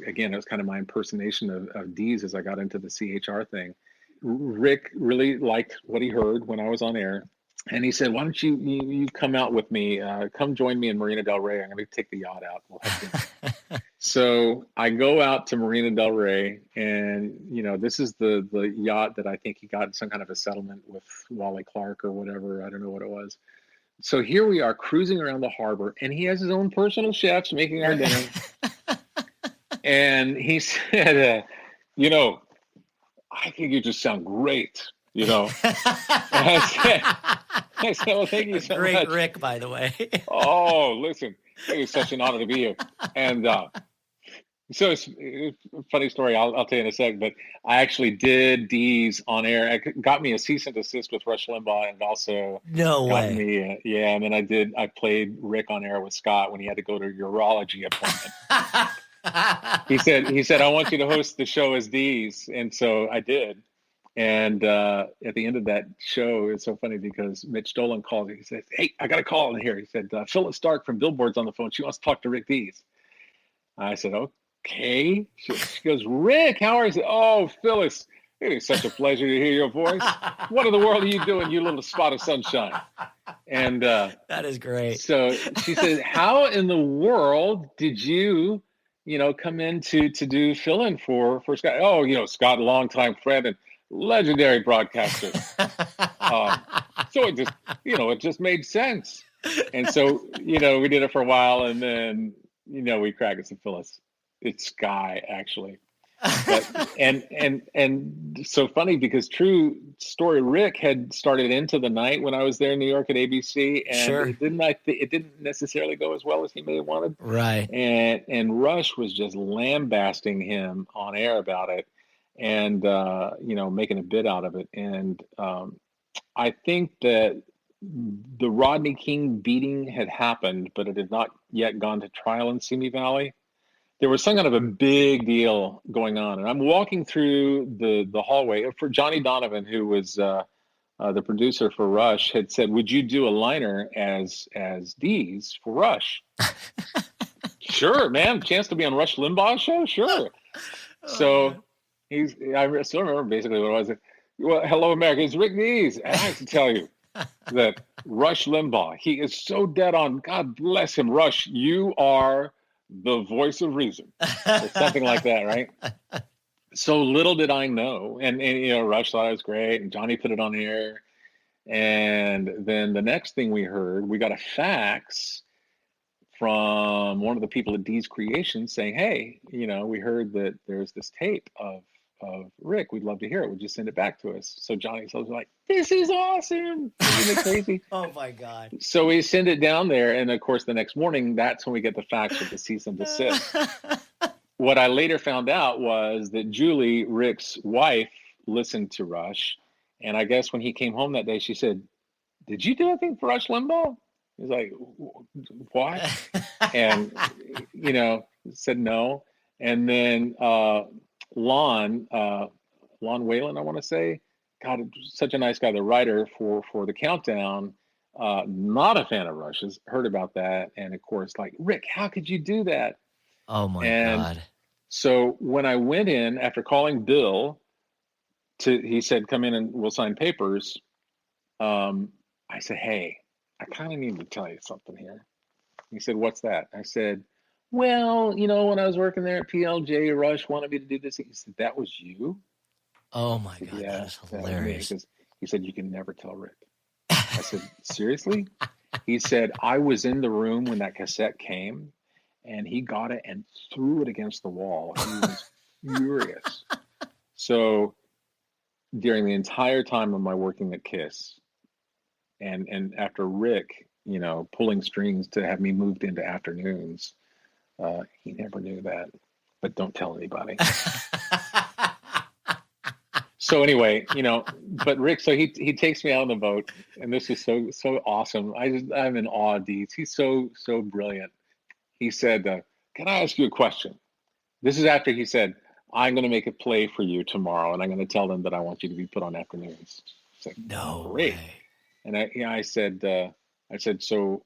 [SPEAKER 1] again, it was kind of my impersonation of Dees as I got into the CHR thing. Rick really liked what he heard when I was on air. And he said, why don't you come out with me? Come join me in Marina Del Rey. I'm going to take the yacht out. We'll have dinner. So I go out to Marina Del Rey, and, this is the yacht that I think he got in some kind of a settlement with Wally Clark or whatever. I don't know what it was. So here we are cruising around the harbor, and he has his own personal chefs making our dinner. And he said, I think you just sound great. I said, well, thank you so
[SPEAKER 3] Great
[SPEAKER 1] much.
[SPEAKER 3] Rick, by the way.
[SPEAKER 1] Oh, listen, it was such an honor to be here. And so it's a funny story. I'll tell you in a sec, but I actually did Dees on air. It got me a cease and desist with Rush Limbaugh, and also got me, and then I played Rick on air with Scott when he had to go to a urology appointment. He said, I want you to host the show as Dees. And so I did. And at the end of that show, it's so funny because Mitch Dolan called. He said, hey, I got a call in here. He said, Phyllis Stark from Billboard's on the phone. She wants to talk to Rick Dees. I said, okay. She goes, Rick, how are you? I said, oh, Phyllis, it is such a pleasure to hear your voice. What in the world are you doing, you little spot of sunshine? And
[SPEAKER 3] that is great.
[SPEAKER 1] So she said, how in the world did you, come in to do fill-in for Scott? Oh, Scott, longtime friend and legendary broadcaster. So it just made sense. And so, we did it for a while, and then, we cracked it to Phyllis. It's Sky, actually. But, and so funny because true story, Rick had started Into the Night when I was there in New York at ABC, and
[SPEAKER 3] sure.
[SPEAKER 1] It didn't necessarily go as well as he may have wanted.
[SPEAKER 3] Right.
[SPEAKER 1] And Rush was just lambasting him on air about it, and making a bit out of it. And I think that the Rodney King beating had happened, but it had not yet gone to trial in Simi Valley. There was some kind of a big deal going on, and I'm walking through the hallway. For Johnny Donovan, who was the producer for Rush, had said, "Would you do a liner as Dees for Rush?" Sure, man. Chance to be on Rush Limbaugh's show, sure. So I still remember basically what it was. Well, hello, America. It's Rick Dees, and I have to tell you that Rush Limbaugh, he is so dead on. God bless him, Rush. You are the voice of reason, or something like that, right? So little did I know, and Rush thought it was great, and Johnny put it on air, and then the next thing we heard, we got a fax from one of the people at Dees Creation saying, "Hey, we heard that there's this tape of Rick. We'd love to hear it. Would you send it back to us? So Johnny was like, this is awesome. Isn't it crazy?
[SPEAKER 3] Oh my God.
[SPEAKER 1] So we send it down there. And of course, the next morning, that's when we get the fax with the cease and desist. What I later found out was that Julie, Rick's wife, listened to Rush. And I guess when he came home that day, she said, did you do anything for Rush Limbaugh? He's like, what? And, said no. And then Lon Whelan, I want to say, God, such a nice guy, the writer for the Countdown, not a fan of Rush, has heard about that. And of course, like, Rick, how could you do that?
[SPEAKER 3] Oh my God.
[SPEAKER 1] So when I went in after calling Bill, he said, come in and we'll sign papers. I said, hey, I kind of need to tell you something here. He said, what's that? I said, well, when I was working there at PLJ, Rush wanted me to do this. He said, that was you?
[SPEAKER 3] Oh my God,
[SPEAKER 1] yeah,
[SPEAKER 3] that is hilarious.
[SPEAKER 1] He said, you can never tell Rick. I said, seriously? He said, I was in the room when that cassette came, and he got it and threw it against the wall. He was furious. So during the entire time of my working at KISS, and after Rick, pulling strings to have me moved into afternoons, he never knew that. But don't tell anybody. So anyway, but Rick, so he takes me out on the boat, and this is so awesome. I'm in awe of Dees. He's so brilliant. He said, can I ask you a question? This is after he said, I'm going to make a play for you tomorrow, and I'm going to tell them that I want you to be put on afternoons. Like,
[SPEAKER 3] no
[SPEAKER 1] great.
[SPEAKER 3] Way.
[SPEAKER 1] And I said, so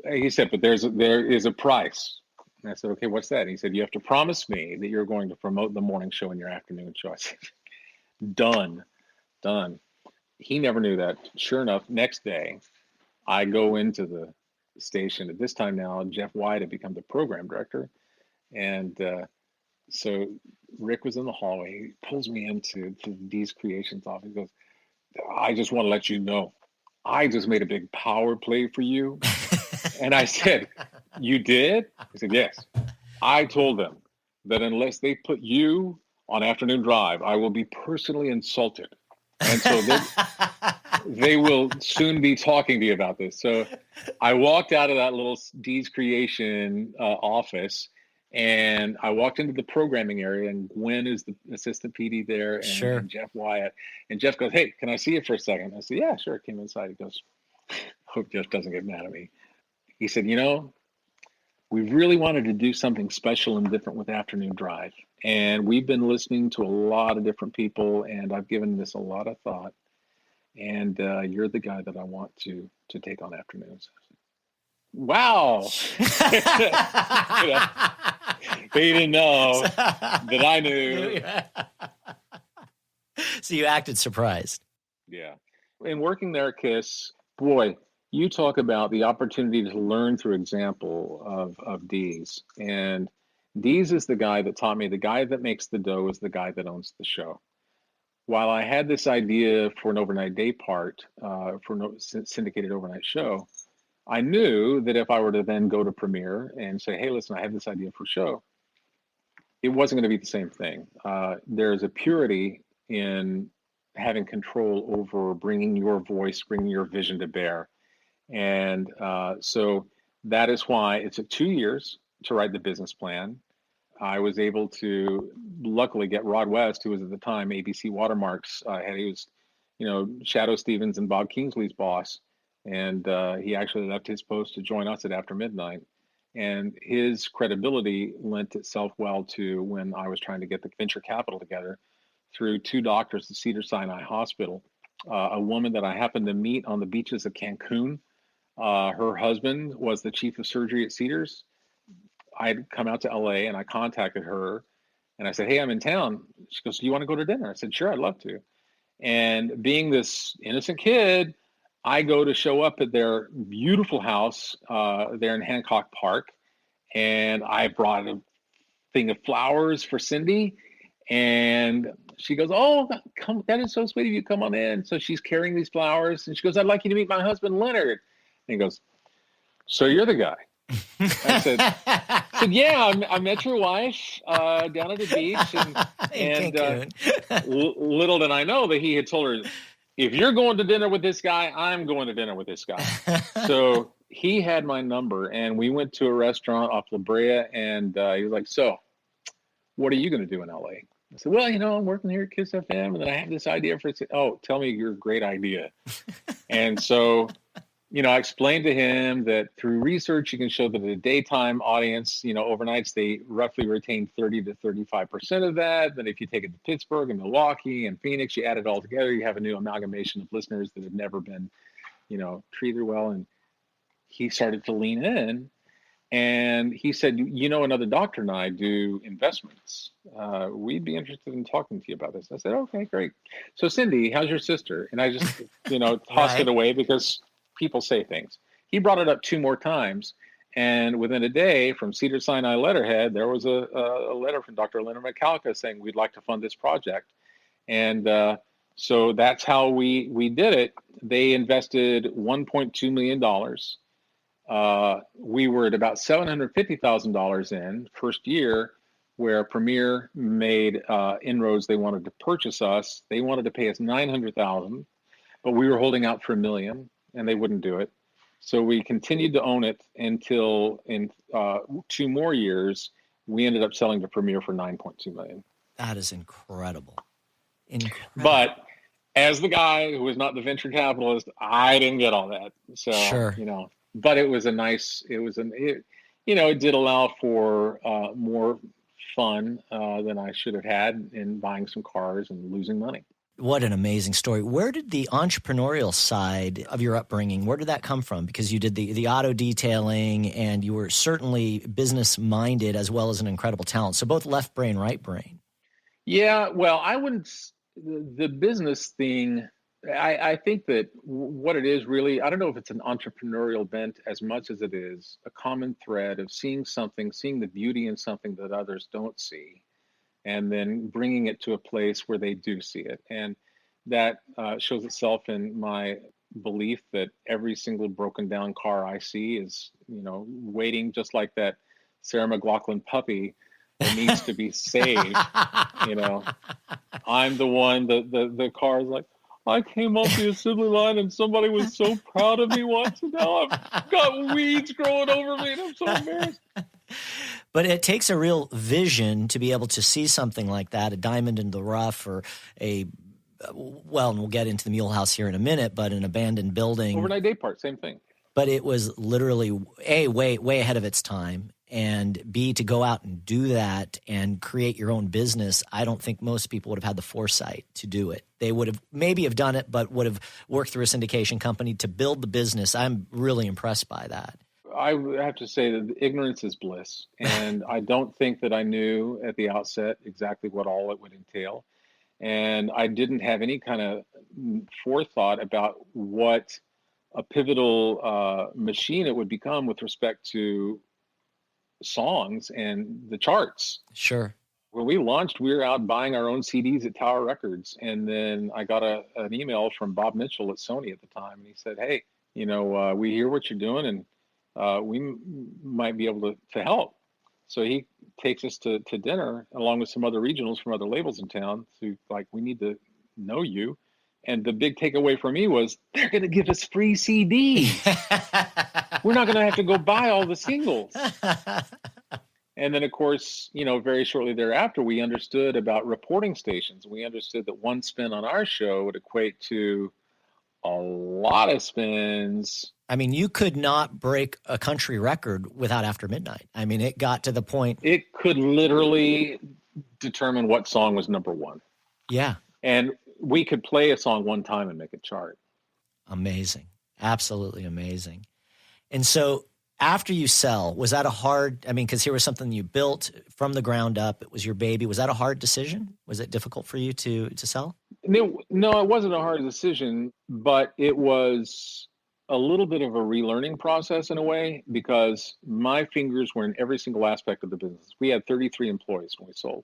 [SPEAKER 1] he said, but there is a price. And I said, okay, what's that? And he said, you have to promise me that you're going to promote the morning show and your afternoon show. I said, done. He never knew that. Sure enough, next day, I go into the station. At this time now, Jeff White had become the program director. And so Rick was in the hallway. He pulls me into Dees Creations office. He goes, I just want to let you know, I just made a big power play for you. And I said, you did? He said, yes. I told them that unless they put you on afternoon drive, I will be personally insulted. And so they will soon be talking to you about this. So I walked out of that little Dees Creation office, and I walked into the programming area, and Gwen is the assistant PD there, and,
[SPEAKER 3] sure.
[SPEAKER 1] and Jeff Wyatt. And Jeff goes, hey, can I see you for a second? I said, yeah, sure. Came inside. He goes, hope Jeff doesn't get mad at me. He said, we really wanted to do something special and different with Afternoon Drive. And we've been listening to a lot of different people, and I've given this a lot of thought. And you're the guy that I want to take on afternoons. Wow. They didn't know that I knew.
[SPEAKER 3] So you acted surprised.
[SPEAKER 1] Yeah. In working there at KISS, boy, you talk about the opportunity to learn through example of Dees. And Dees is the guy that taught me the guy that makes the dough is the guy that owns the show. While I had this idea for an overnight day part for a syndicated overnight show, I knew that if I were to then go to Premiere and say, hey, listen, I have this idea for a show, it wasn't going to be the same thing. There's a purity in having control over bringing your voice, bringing your vision to bear. And so that is why it took 2 years to write the business plan. I was able to luckily get Rod West, who was at the time ABC Watermarks head. He was, Shadow Stevens and Bob Kingsley's boss. And he actually left his post to join us at After Midnight. And his credibility lent itself well to when I was trying to get the venture capital together through two doctors at Cedars-Sinai Hospital, a woman that I happened to meet on the beaches of Cancun. Her husband was the chief of surgery at Cedars. I'd come out to LA and I contacted her and I said, hey, I'm in town. She goes, do you want to go to dinner? I said, sure, I'd love to. And being this innocent kid, I go to show up at their beautiful house there in Hancock Park. And I brought a thing of flowers for Cindy. And she goes, oh, come, that is so sweet of you. Come on in. So she's carrying these flowers. And she goes, I'd like you to meet my husband, Leonard. And he goes, so you're the guy. I said, yeah, I met your wife down at the beach, and little did I know that he had told her, if you're going to dinner with this guy, I'm going to dinner with this guy. So he had my number, and we went to a restaurant off La Brea, and he was like, so what are you going to do in LA? I said, well, I'm working here at Kiss FM, and then I have this idea for it. Oh, tell me your great idea. And so, I explained to him that through research, you can show that the daytime audience, overnights, they roughly retain 30 to 35% of that. Then if you take it to Pittsburgh and Milwaukee and Phoenix, you add it all together, you have a new amalgamation of listeners that have never been, treated well. And he started to lean in. And he said, another doctor and I do investments. We'd be interested in talking to you about this. I said, okay, great. So Cindy, how's your sister? And I just, tossed it away because people say things. He brought it up 2 more times. And within a day from Cedar Sinai letterhead, there was a letter from Dr. Leonard McCalca saying, we'd like to fund this project. And so that's how we did it. They invested $1.2 million. We were at about $750,000 in first year, where Premier made inroads. They wanted to purchase us. They wanted to pay us $900,000, but we were holding out for $1 million, and they wouldn't do it. So we continued to own it until in 2 more years, we ended up selling to Premier for $9.2 million.
[SPEAKER 3] That is incredible.
[SPEAKER 1] But as the guy who was not the venture capitalist, I didn't get all that. So,
[SPEAKER 3] sure.
[SPEAKER 1] But it did allow for more fun than I should have had in buying some cars and losing money.
[SPEAKER 3] What an amazing story. Where did the entrepreneurial side of your upbringing, where did that come from? Because you did the auto detailing, and you were certainly business-minded as well as an incredible talent. So both left brain, right brain.
[SPEAKER 1] Yeah, well, the business thing, I think that what it is really, I don't know if it's an entrepreneurial bent as much as it is a common thread of seeing the beauty in something that others don't see, and then bringing it to a place where they do see it. And that shows itself in my belief that every single broken down car I see is, waiting just like that Sarah McLachlan puppy that needs to be saved. I'm the one, the car is like, I came off the assembly line and somebody was so proud of me once, and now I've got weeds growing over me and I'm so embarrassed.
[SPEAKER 3] But it takes a real vision to be able to see something like that, a diamond in the rough, or and we'll get into the Mule House here in a minute, but an abandoned building.
[SPEAKER 1] Overnight day part, same thing.
[SPEAKER 3] But it was literally A, way ahead of its time, and B, to go out and do that and create your own business. I don't think most people would have had the foresight to do it. They would have maybe have done it, but would have worked through a syndication company to build the business. I'm really impressed by that.
[SPEAKER 1] I have to say that ignorance is bliss. And I don't think that I knew at the outset exactly what all it would entail. And I didn't have any kind of forethought about what a pivotal machine it would become with respect to songs and the charts.
[SPEAKER 3] Sure.
[SPEAKER 1] When we launched, we were out buying our own CDs at Tower Records. And then I got an email from Bob Mitchell at Sony at the time. And he said, hey, we hear what you're doing, and we might be able to help. So he takes us to dinner along with some other regionals from other labels in town. So we need to know you. And the big takeaway for me was, they're going to give us free CDs. We're not going to have to go buy all the singles. And then, of course, very shortly thereafter, we understood about reporting stations. We understood that one spin on our show would equate to a lot of spins.
[SPEAKER 3] I mean, you could not break a country record without After Midnight. I mean, it got to the point.
[SPEAKER 1] It could literally determine what song was number one.
[SPEAKER 3] Yeah. And
[SPEAKER 1] we could play a song one time and make it chart.
[SPEAKER 3] Amazing. Absolutely amazing. And so after you sell, was that because here was something you built from the ground up. It was your baby. Was that a hard decision? Was it difficult for you to sell?
[SPEAKER 1] No, it wasn't a hard decision, but it was a little bit of a relearning process in a way, because my fingers were in every single aspect of the business. We had 33 employees when we sold.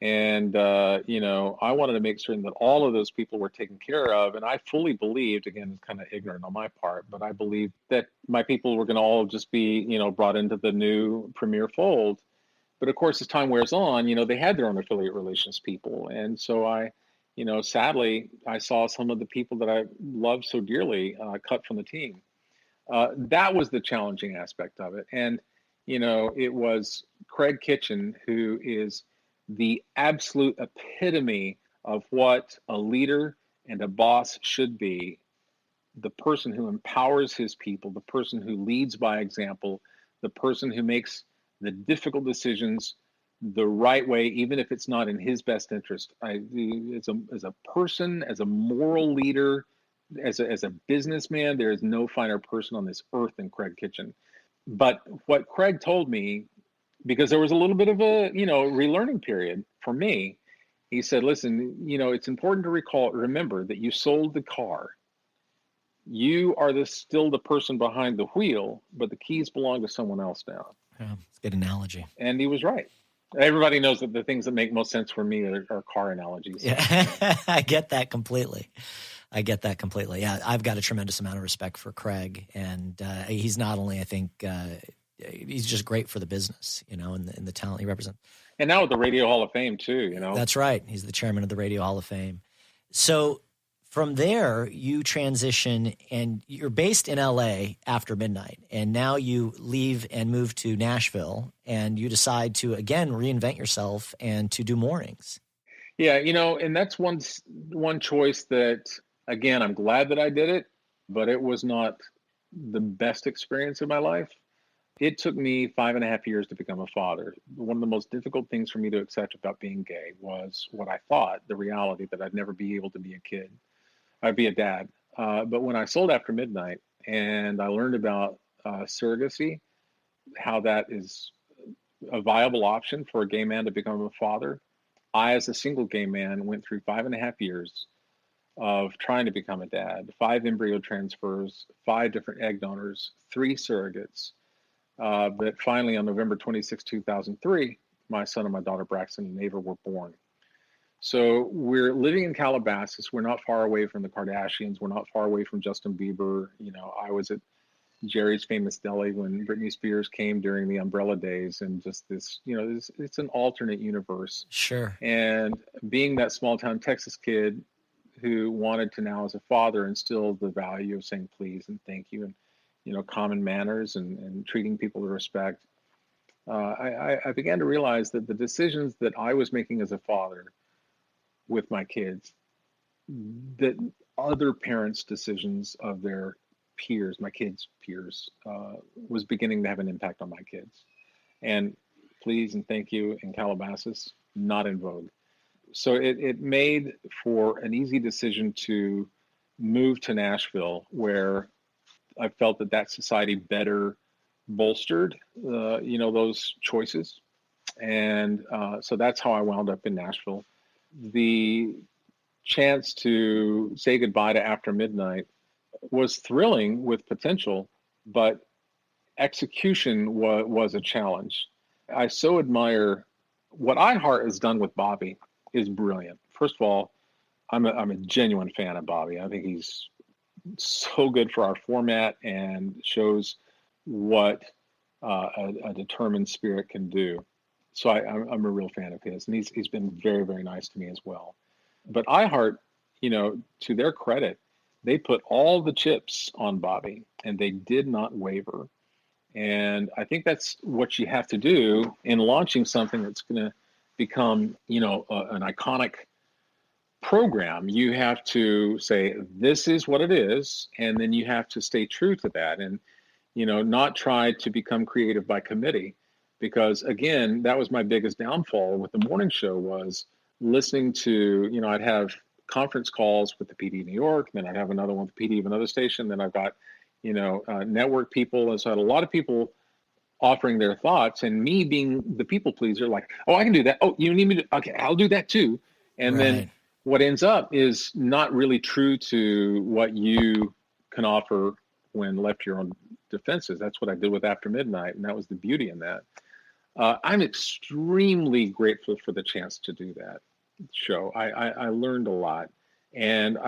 [SPEAKER 1] And, I wanted to make certain that all of those people were taken care of. And I fully believed, again, it's kind of ignorant on my part, but I believed that my people were going to all just be, brought into the new premier fold. But of course, as time wears on, they had their own affiliate relations people. And so sadly, I saw some of the people that I loved so dearly cut from the team. That was the challenging aspect of it. And, it was Kraig Kitchin, who is the absolute epitome of what a leader and a boss should be. The person who empowers his people, the person who leads by example, the person who makes the difficult decisions the right way, even if it's not in his best interest. As a person, as a moral leader, as a businessman, there is no finer person on this earth than Kraig Kitchin. But what Kraig told me, because there was a little bit of a, relearning period for me, he said, listen, it's important to remember that you sold the car. You are still the person behind the wheel, but the keys belong to someone else now.
[SPEAKER 3] Yeah, it's a good analogy.
[SPEAKER 1] And he was right. Everybody knows that the things that make most sense for me are car analogies.
[SPEAKER 3] Yeah, I get that completely. Yeah, I've got a tremendous amount of respect for Kraig, and he's not only, I think, he's just great for the business, and the talent he represents.
[SPEAKER 1] And now with the Radio Hall of Fame too,
[SPEAKER 3] That's right. He's the chairman of the Radio Hall of Fame. So from there, you transition, and you're based in L.A. after midnight, and now you leave and move to Nashville, and you decide to, again, reinvent yourself and to do mornings.
[SPEAKER 1] Yeah, and that's one choice that, again, I'm glad that I did it, but it was not the best experience of my life. It took me 5.5 years to become a father. One of the most difficult things for me to accept about being gay was what I thought, the reality that I'd never be able to be a kid. I'd be a dad. But when I sold After Midnight and I learned about surrogacy, how that is a viable option for a gay man to become a father, I, as a single gay man, went through 5.5 years of trying to become a dad, 5 embryo transfers, 5 different egg donors, 3 surrogates. But finally, on November 26, 2003, my son and my daughter, Braxton and Ava, were born. So we're living in Calabasas. We're not far away from the Kardashians. We're not far away from Justin Bieber. I was at Jerry's Famous Deli when Britney Spears came during the Umbrella days, and just this, it's an alternate universe.
[SPEAKER 3] Sure.
[SPEAKER 1] And being that small town Texas kid who wanted to now, as a father, instill the value of saying please and thank you and, common manners and treating people with respect, I began to realize that the decisions that I was making as a father with my kids, that other parents' decisions of their peers, my kids' peers, was beginning to have an impact on my kids. And please and thank you in Calabasas, not in vogue. So it made for an easy decision to move to Nashville, where I felt that society better bolstered, those choices. And so that's how I wound up in Nashville. The chance to say goodbye to After Midnight was thrilling with potential, but execution was a challenge. I so admire what iHeart has done with Bobby is brilliant. First of all, I'm a genuine fan of Bobby. I think he's so good for our format and shows what a determined spirit can do. So I'm a real fan of his, and he's been very, very nice to me as well. But iHeart, to their credit, they put all the chips on Bobby, and they did not waver. And I think that's what you have to do in launching something that's going to become, an iconic program. You have to say, this is what it is, and then you have to stay true to that, and not try to become creative by committee. Because again, that was my biggest downfall with the morning show, was listening to, I'd have conference calls with the PD New York, then I'd have another one with the PD of another station, then I've got, network people. And so I had a lot of people offering their thoughts, and me being the people pleaser, like, oh, I can do that. Oh, you need me to, okay, I'll do that too. And
[SPEAKER 3] right.
[SPEAKER 1] Then what ends up is not really true to what you can offer when left to your own defenses. That's what I did with After Midnight, and that was the beauty in that. I'm extremely grateful for the chance to do that show. I learned a lot, and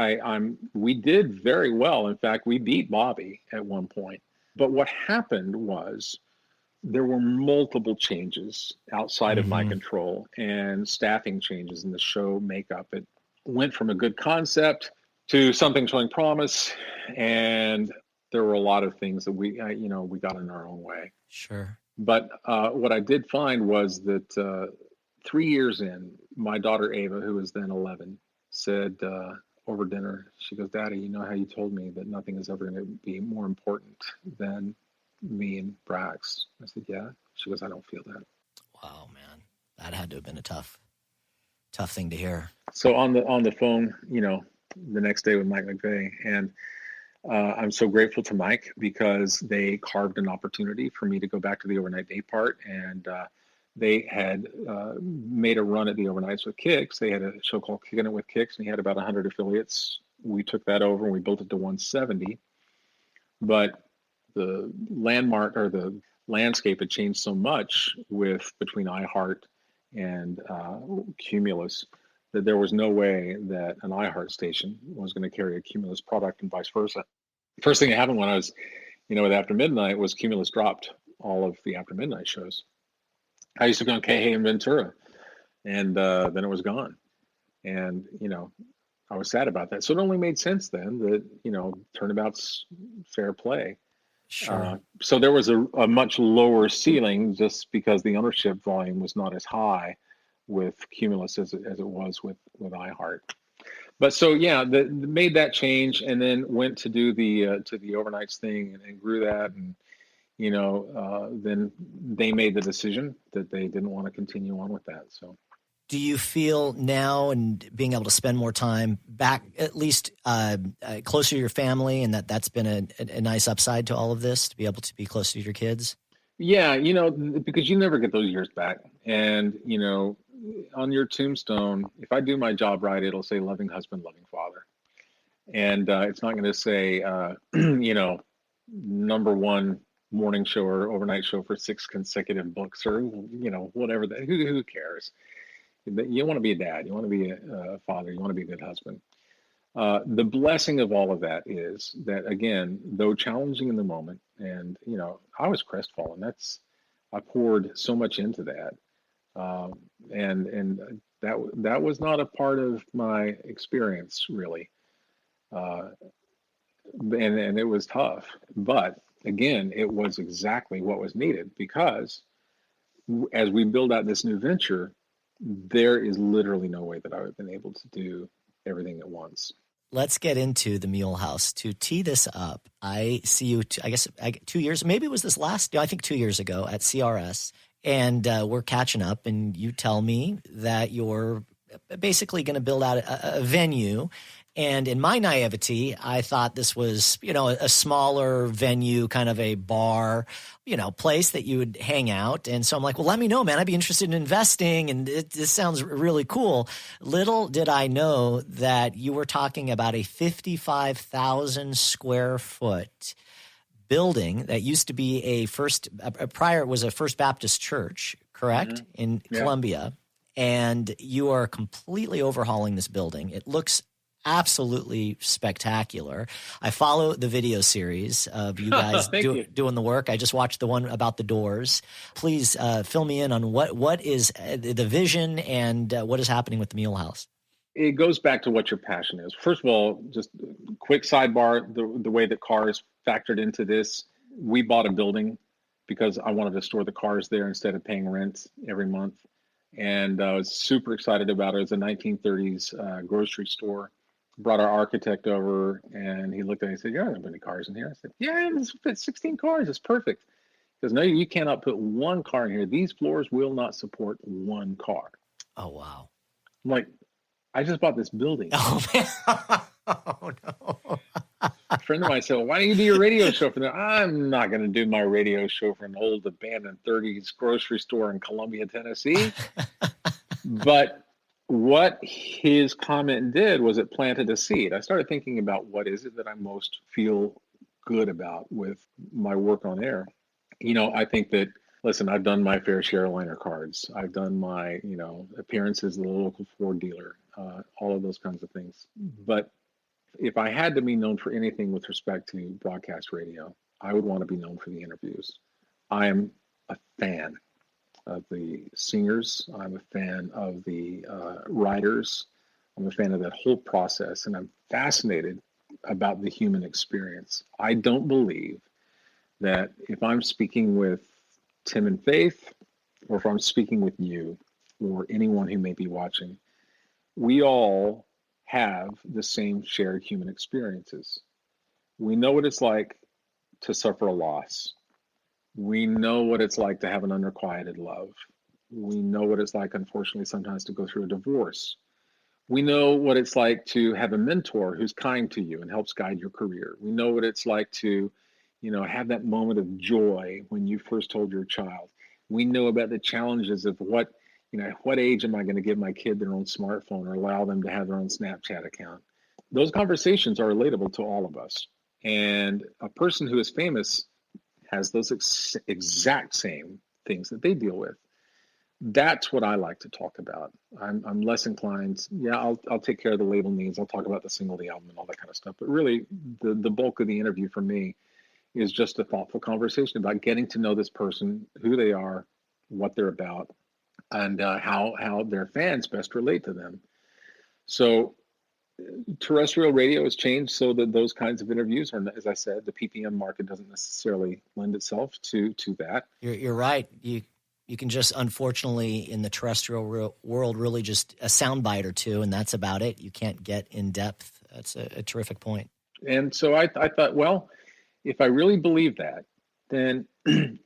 [SPEAKER 1] we did very well. In fact, we beat Bobby at one point. But what happened was there were multiple changes outside of my control and staffing changes in the show makeup. It went from a good concept to something showing promise, and there were a lot of things that we got in our own way.
[SPEAKER 3] Sure.
[SPEAKER 1] But what I did find was that 3 years in, my daughter Ava, who was then 11, said over dinner, she goes, "Daddy, you know how you told me that nothing is ever going to be more important than me and Brax?" I said, "Yeah." She goes, "I don't feel that."
[SPEAKER 3] Wow, man, that had to have been a tough thing to hear.
[SPEAKER 1] So on the phone, the next day with Mike McVay, and I'm so grateful to Mike because they carved an opportunity for me to go back to the overnight day part, and they had made a run at the overnights with Kicks. They had a show called Kicking It with Kicks, and he had about 100 affiliates. We took that over and we built it to 170. But the landmark or the landscape had changed so much between iHeart and Cumulus that there was no way that an iHeart station was going to carry a Cumulus product and vice versa. First thing that happened when I was, with After Midnight was Cumulus dropped all of the After Midnight shows. I used to be on Kaye and Ventura, and then it was gone. And, I was sad about that. So it only made sense then that, turnabout's fair play.
[SPEAKER 3] Sure.
[SPEAKER 1] So there was a much lower ceiling just because the ownership volume was not as high with Cumulus as it was with iHeart. But so, yeah, made that change and then went to do the overnights thing and grew that. And, then they made the decision that they didn't want to continue on with that. So.
[SPEAKER 3] Do you feel now and being able to spend more time back, at least closer to your family, and that's been a nice upside to all of this, to be able to be closer to your kids?
[SPEAKER 1] Yeah, because you never get those years back. And, on your tombstone, if I do my job right, it'll say loving husband, loving father. And it's not going to say, #1 morning show or overnight show for 6 consecutive books or, whatever. Who cares? You want to be a dad. You want to be a father. You want to be a good husband. The blessing of all of that is that, again, though challenging in the moment, and, I was crestfallen. I poured so much into that. And that was not a part of my experience, really. And it was tough. But, again, it was exactly what was needed because as we build out this new venture, there is literally no way that I would have been able to do everything at once.
[SPEAKER 3] Let's get into the Mule House. To tee this up, I see you, 2 years, maybe it was I think 2 years ago at CRS, and we're catching up, and you tell me that you're basically going to build out a venue. And in my naivety, I thought this was, a smaller venue, kind of a bar, place that you would hang out. And so I'm like, well, let me know, man. I'd be interested in investing. And this sounds really cool. Little did I know that you were talking about a 55,000 square foot building that used to be prior it was a First Baptist church, correct? In Columbia. And you are completely overhauling this building. It looks absolutely spectacular. I follow the video series of you guys doing the work. I just watched the one about the doors. Please fill me in on what is the vision and what is happening with the Mule House.
[SPEAKER 1] It goes back to what your passion is. First of all, just quick sidebar, the way that cars factored into this, we bought a building because I wanted to store the cars there instead of paying rent every month. And I was super excited about it. It was a 1930s grocery store. Brought our architect over, and he looked at it and said, "You don't have any cars in here." I said, "Yeah, this fits 16 cars. It's perfect." He goes, "No, you cannot put one car in here. These floors will not support one car."
[SPEAKER 3] Oh, wow.
[SPEAKER 1] I'm like, I just bought this building.
[SPEAKER 3] Oh, man. Oh, no.
[SPEAKER 1] A friend of mine said, "Well, why don't you do your radio show for them?" I'm not going to do my radio show for an old abandoned 30s grocery store in Columbia, Tennessee. But what his comment did was it planted a seed. I started thinking about what is it that I most feel good about with my work on air. I think that listen, I've done my fair share of liner cards. I've done my, appearances at the local Ford dealer, all of those kinds of things. But if I had to be known for anything with respect to broadcast radio, I would want to be known for the interviews. I am a fan of the singers. I'm a fan of the writers. I'm a fan of that whole process, and I'm fascinated about the human experience. I don't believe that if I'm speaking with Tim and Faith, or if I'm speaking with you, or anyone who may be watching, we all have the same shared human experiences. We know what it's like to suffer a loss. We know what it's like to have an unrequited love. We know what it's like, unfortunately, sometimes to go through a divorce. We know what it's like to have a mentor who's kind to you and helps guide your career. We know what it's like to, have that moment of joy when you first told your child. We know about the challenges of what age am I going to give my kid their own smartphone or allow them to have their own Snapchat account? Those conversations are relatable to all of us. And a person who is famous has those exact same things that they deal with. That's what I like to talk about. I'm less inclined. Yeah, I'll take care of the label needs. I'll talk about the single, the album, and all that kind of stuff. But really, the bulk of the interview for me is just a thoughtful conversation about getting to know this person, who they are, what they're about, and how their fans best relate to them. So terrestrial radio has changed so that those kinds of interviews are, as I said, the PPM market doesn't necessarily lend itself to that.
[SPEAKER 3] You're right. You can just, unfortunately, in the terrestrial world, really just a soundbite or two, and that's about it. You can't get in depth. That's a terrific point.
[SPEAKER 1] And so I thought, well, if I really believe that, then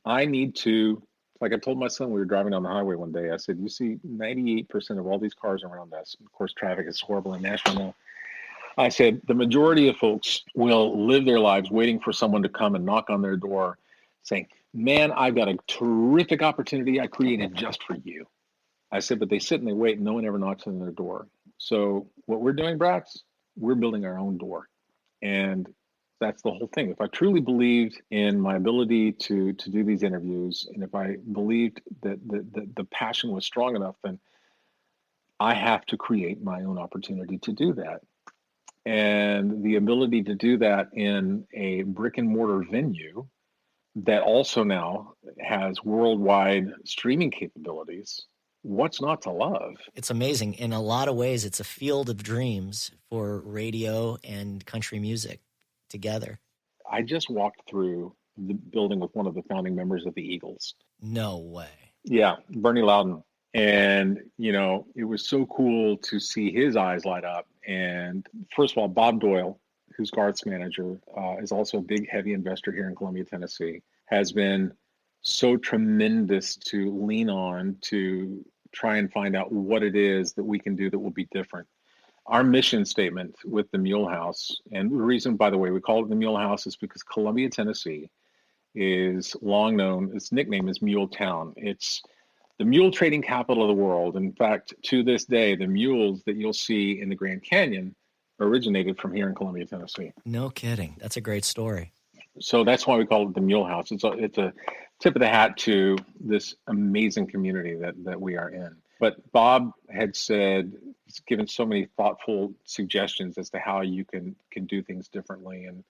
[SPEAKER 1] I need to, like I told my son, we were driving down the highway one day, I said, you see 98% of all these cars around us. Of course, traffic is horrible in Nashville now. I said, the majority of folks will live their lives waiting for someone to come and knock on their door saying, man, I've got a terrific opportunity I created just for you. I said, but they sit and they wait and no one ever knocks on their door. So what we're doing, Brax, we're building our own door. And that's the whole thing. If I truly believed in my ability to do these interviews, and if I believed that the passion was strong enough, then I have to create my own opportunity to do that. And the ability to do that in a brick and mortar venue that also now has worldwide streaming capabilities, what's not to love?
[SPEAKER 3] It's amazing. In a lot of ways, it's a field of dreams for radio and country music together.
[SPEAKER 1] I just walked through the building with one of the founding members of the Eagles.
[SPEAKER 3] No way.
[SPEAKER 1] Yeah, Bernie Loudon. And, it was so cool to see his eyes light up. And first of all, Bob Doyle, who's Garth's manager, is also a big, heavy investor here in Columbia, Tennessee, has been so tremendous to lean on to try and find out what it is that we can do that will be different. Our mission statement with the Mule House, and the reason, by the way, we call it the Mule House is because Columbia, Tennessee is long known, its nickname is Mule Town. It's the mule trading capital of the world. In fact, to this day, the mules that you'll see in the Grand Canyon originated from here in Columbia, Tennessee.
[SPEAKER 3] No kidding. That's a great story.
[SPEAKER 1] So that's why we call it the Mule House. It's a tip of the hat to this amazing community that we are in. But Bob had said, he's given so many thoughtful suggestions as to how you can do things differently. And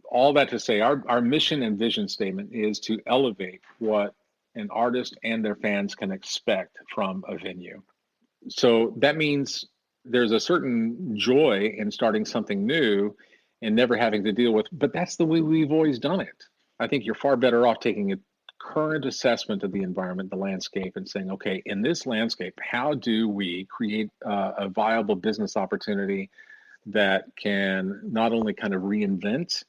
[SPEAKER 1] all that to say, our mission and vision statement is to elevate what an artist and their fans can expect from a venue. So that means there's a certain joy in starting something new and never having to deal with, but that's the way we've always done it. I think you're far better off taking a current assessment of the environment, the landscape, and saying, okay, in this landscape, how do we create a viable business opportunity that can not only kind of reinvent,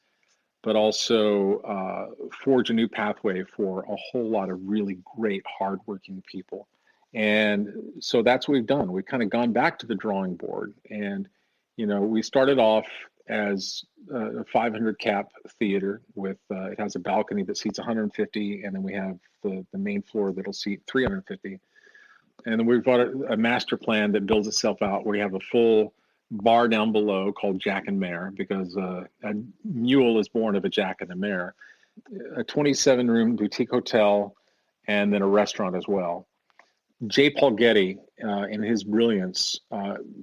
[SPEAKER 1] but also forge a new pathway for a whole lot of really great, hardworking people. And so that's what we've done. We've kind of gone back to the drawing board. And, we started off as a 500 cap theater with, it has a balcony that seats 150. And then we have the main floor that'll seat 350. And then we've got a master plan that builds itself out. We have a full bar down below called Jack and Mare, because a mule is born of a Jack and a Mare, a 27-room boutique hotel, and then a restaurant as well. J. Paul Getty, in his brilliance,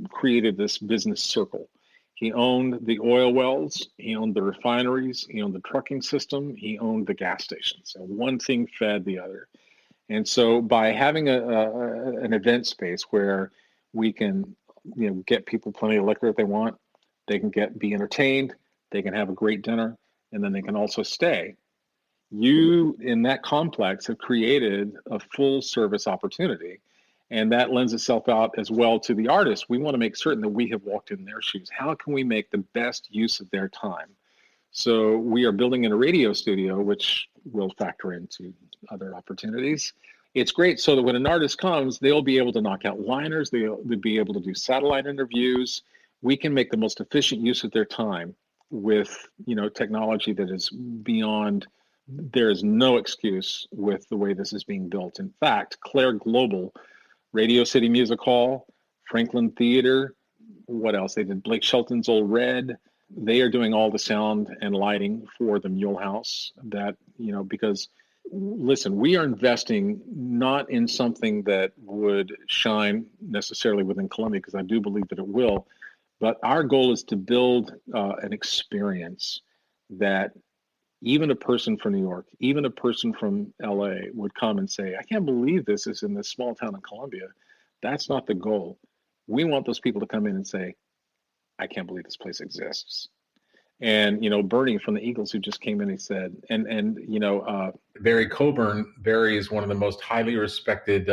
[SPEAKER 1] created this business circle. He owned the oil wells, he owned the refineries, he owned the trucking system, he owned the gas stations. So one thing fed the other. And so by having an event space where we can, get people plenty of liquor if they want, they can be entertained, they can have a great dinner, and then they can also stay. You, in that complex, have created a full service opportunity. And that lends itself out as well to the artists. We want to make certain that we have walked in their shoes. How can we make the best use of their time? So we are building in a radio studio, which will factor into other opportunities. It's great so that when an artist comes, they'll be able to knock out liners. They'll be able to do satellite interviews. We can make the most efficient use of their time with, technology that is beyond. There is no excuse with the way this is being built. In fact, Claire Global, Radio City Music Hall, Franklin Theater, what else? They did Blake Shelton's Old Red. They are doing all the sound and lighting for the Mule House that, because listen, we are investing not in something that would shine necessarily within Columbia, because I do believe that it will, but our goal is to build an experience that even a person from New York, even a person from LA would come and say, I can't believe this is in this small town in Columbia. That's not the goal. We want those people to come in and say, I can't believe this place exists. And, Bernie from the Eagles, who just came in, he said,
[SPEAKER 4] Barry Coburn. Barry is one of the most highly respected.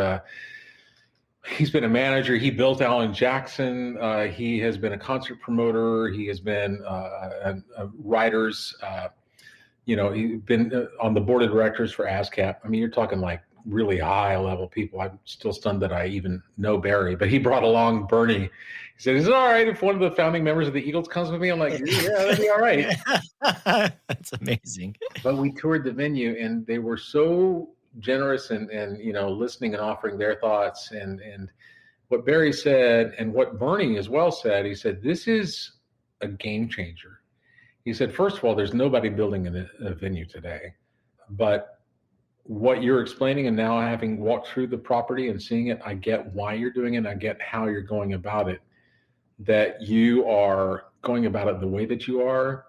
[SPEAKER 4] He's been a manager. He built Alan Jackson. He has been a concert promoter. He has been a writer's. He's been on the board of directors for ASCAP. I mean, you're talking like really high level people. I'm still stunned that I even know Barry, but he brought along Bernie. He said, is it all right if one of the founding members of the Eagles comes with me? I'm like, yeah, that'd be all right.
[SPEAKER 3] That's amazing.
[SPEAKER 4] But we toured the venue and they were so generous and listening and offering their thoughts. And what Barry said and what Bernie as well said, he said, this is a game changer. He said, first of all, there's nobody building a venue today, but what you're explaining and now having walked through the property and seeing it, I get why you're doing it. I get how you're going about it, that you are going about it the way that you are.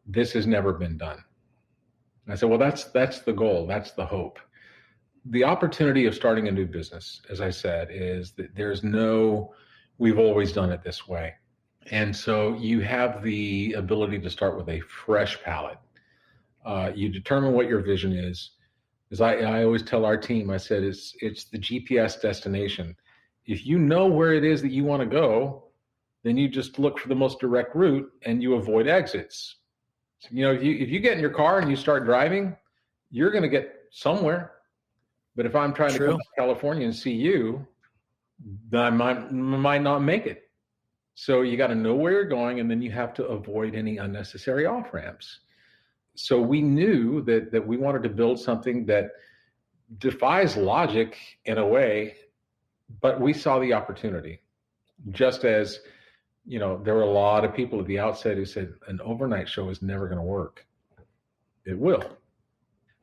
[SPEAKER 4] This has never been done. I said, well, that's the goal. That's the hope. The opportunity of starting a new business, as I said, is that we've always done it this way. And so you have the ability to start with a fresh palette. You determine what your vision is. As I always tell our team, I said, it's the GPS destination. If you know where it is that you want to go, then you just look for the most direct route and you avoid exits. So, if you get in your car and you start driving, you're going to get somewhere. But if I'm trying to come to California and see you, then I might not make it. So you got to know where you're going, and then you have to avoid any unnecessary off-ramps. So we knew that we wanted to build something that defies logic in a way, but we saw the opportunity. Just as, there were a lot of people at the outset who said an overnight show is never going to work. It will.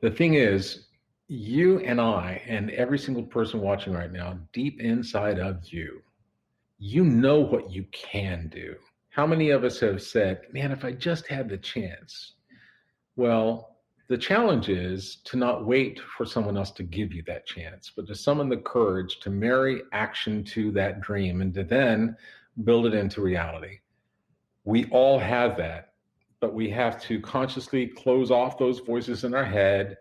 [SPEAKER 4] The thing is, you and I and every single person watching right now, deep inside of you, you know what you can do. How many of us have said, man, if I just had the chance? Well, the challenge is to not wait for someone else to give you that chance, but to summon the courage to marry action to that dream and to then build it into reality. We all have that, but we have to consciously close off those voices in our head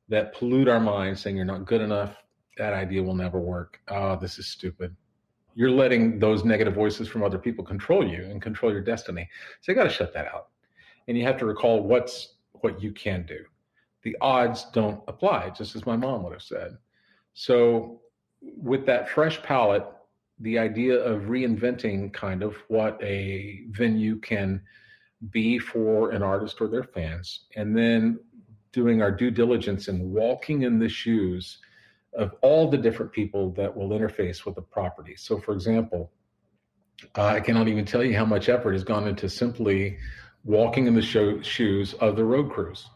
[SPEAKER 4] that pollute our minds saying you're not good enough, that idea will never work. Oh, this is stupid. You're letting those negative voices from other people control you and control your destiny. So you got to shut that out. And you have to recall what you can do. The odds don't apply, just as my mom would have said. So with that fresh palette, the idea of reinventing kind of what a venue can be for an artist or their fans, and then doing our due diligence and walking in the shoes of all the different people that will interface with the property. So for example, I cannot even tell you how much effort has gone into simply walking in the shoes of the road crews,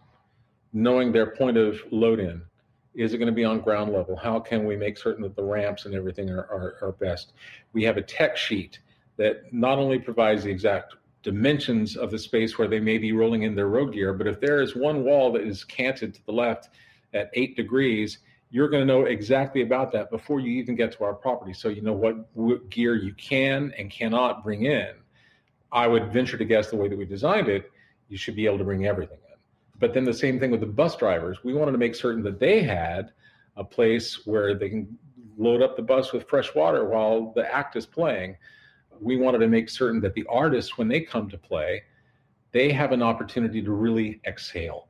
[SPEAKER 4] knowing their point of load in, Is it going to be on ground level? How can we make certain that the ramps and everything are best? We have a tech sheet that not only provides the exact dimensions of the space where they may be rolling in their road gear, but if there is one wall that is canted to the left at 8 degrees, you're going to know exactly about that before you even get to our property. So you know what gear you can and cannot bring in. I would venture to guess the way that we designed it, you should be able to bring everything in. But then the same thing with the bus drivers. We wanted to make certain that they had a place where they can load up the bus with fresh water while the act is playing. We wanted to make certain that the artists, when they come to play, they have an opportunity to really exhale.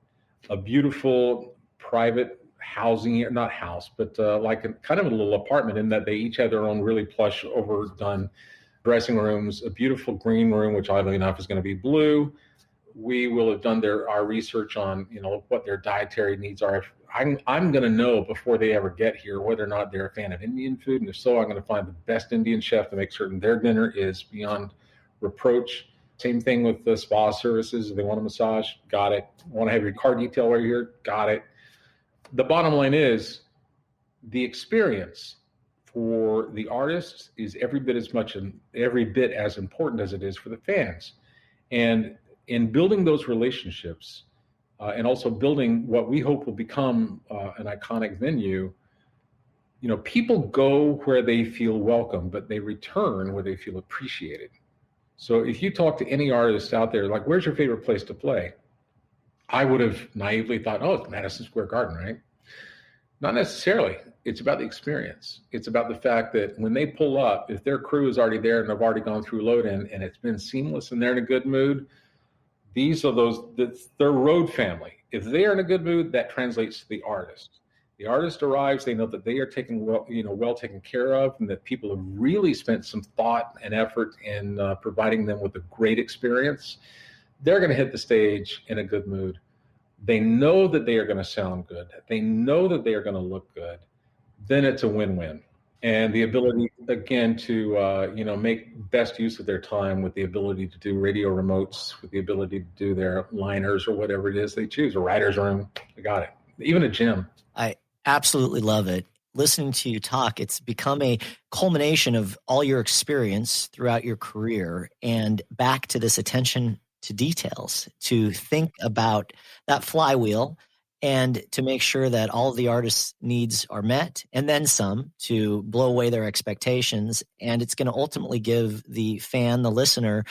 [SPEAKER 4] A beautiful private housing, not house, but like a kind of a little apartment in that they each have their own really plush, overdone dressing rooms, a beautiful green room, which oddly enough is going to be blue. We will have done our research on, what their dietary needs are. I'm going to know before they ever get here whether or not they're a fan of Indian food, and if so, I'm going to find the best Indian chef to make certain their dinner is beyond reproach. Same thing with the spa services. If they want a massage, got it. Want to have your car detail while you're here, got it. The bottom line is the experience for the artists is every bit as important as it is for the fans. And in building those relationships and also building what we hope will become an iconic venue, people go where they feel welcome, but they return where they feel appreciated. So if you talk to any artist out there, like, where's your favorite place to play? I would have naively thought, it's Madison Square Garden, right? Not necessarily. It's about the experience. It's about the fact that when they pull up, if their crew is already there and they've already gone through load-in and it's been seamless and they're in a good mood, these are their road family. If they are in a good mood, that translates to the artist. The artist arrives, they know that they are well taken care of, and that people have really spent some thought and effort in providing them with a great experience. They're going to hit the stage in a good mood. They know that they are going to sound good. They know that they are going to look good. Then it's a win-win. And the ability, again, to make best use of their time with the ability to do radio remotes, with the ability to do their liners or whatever it is they choose, a writer's room, they got it. Even a gym.
[SPEAKER 3] I absolutely love it. Listening to you talk, it's become a culmination of all your experience throughout your career, and back to this attention to details, to think about that flywheel and to make sure that all of the artists' needs are met, and then some, to blow away their expectations. And it's going to ultimately give the fan, the listener,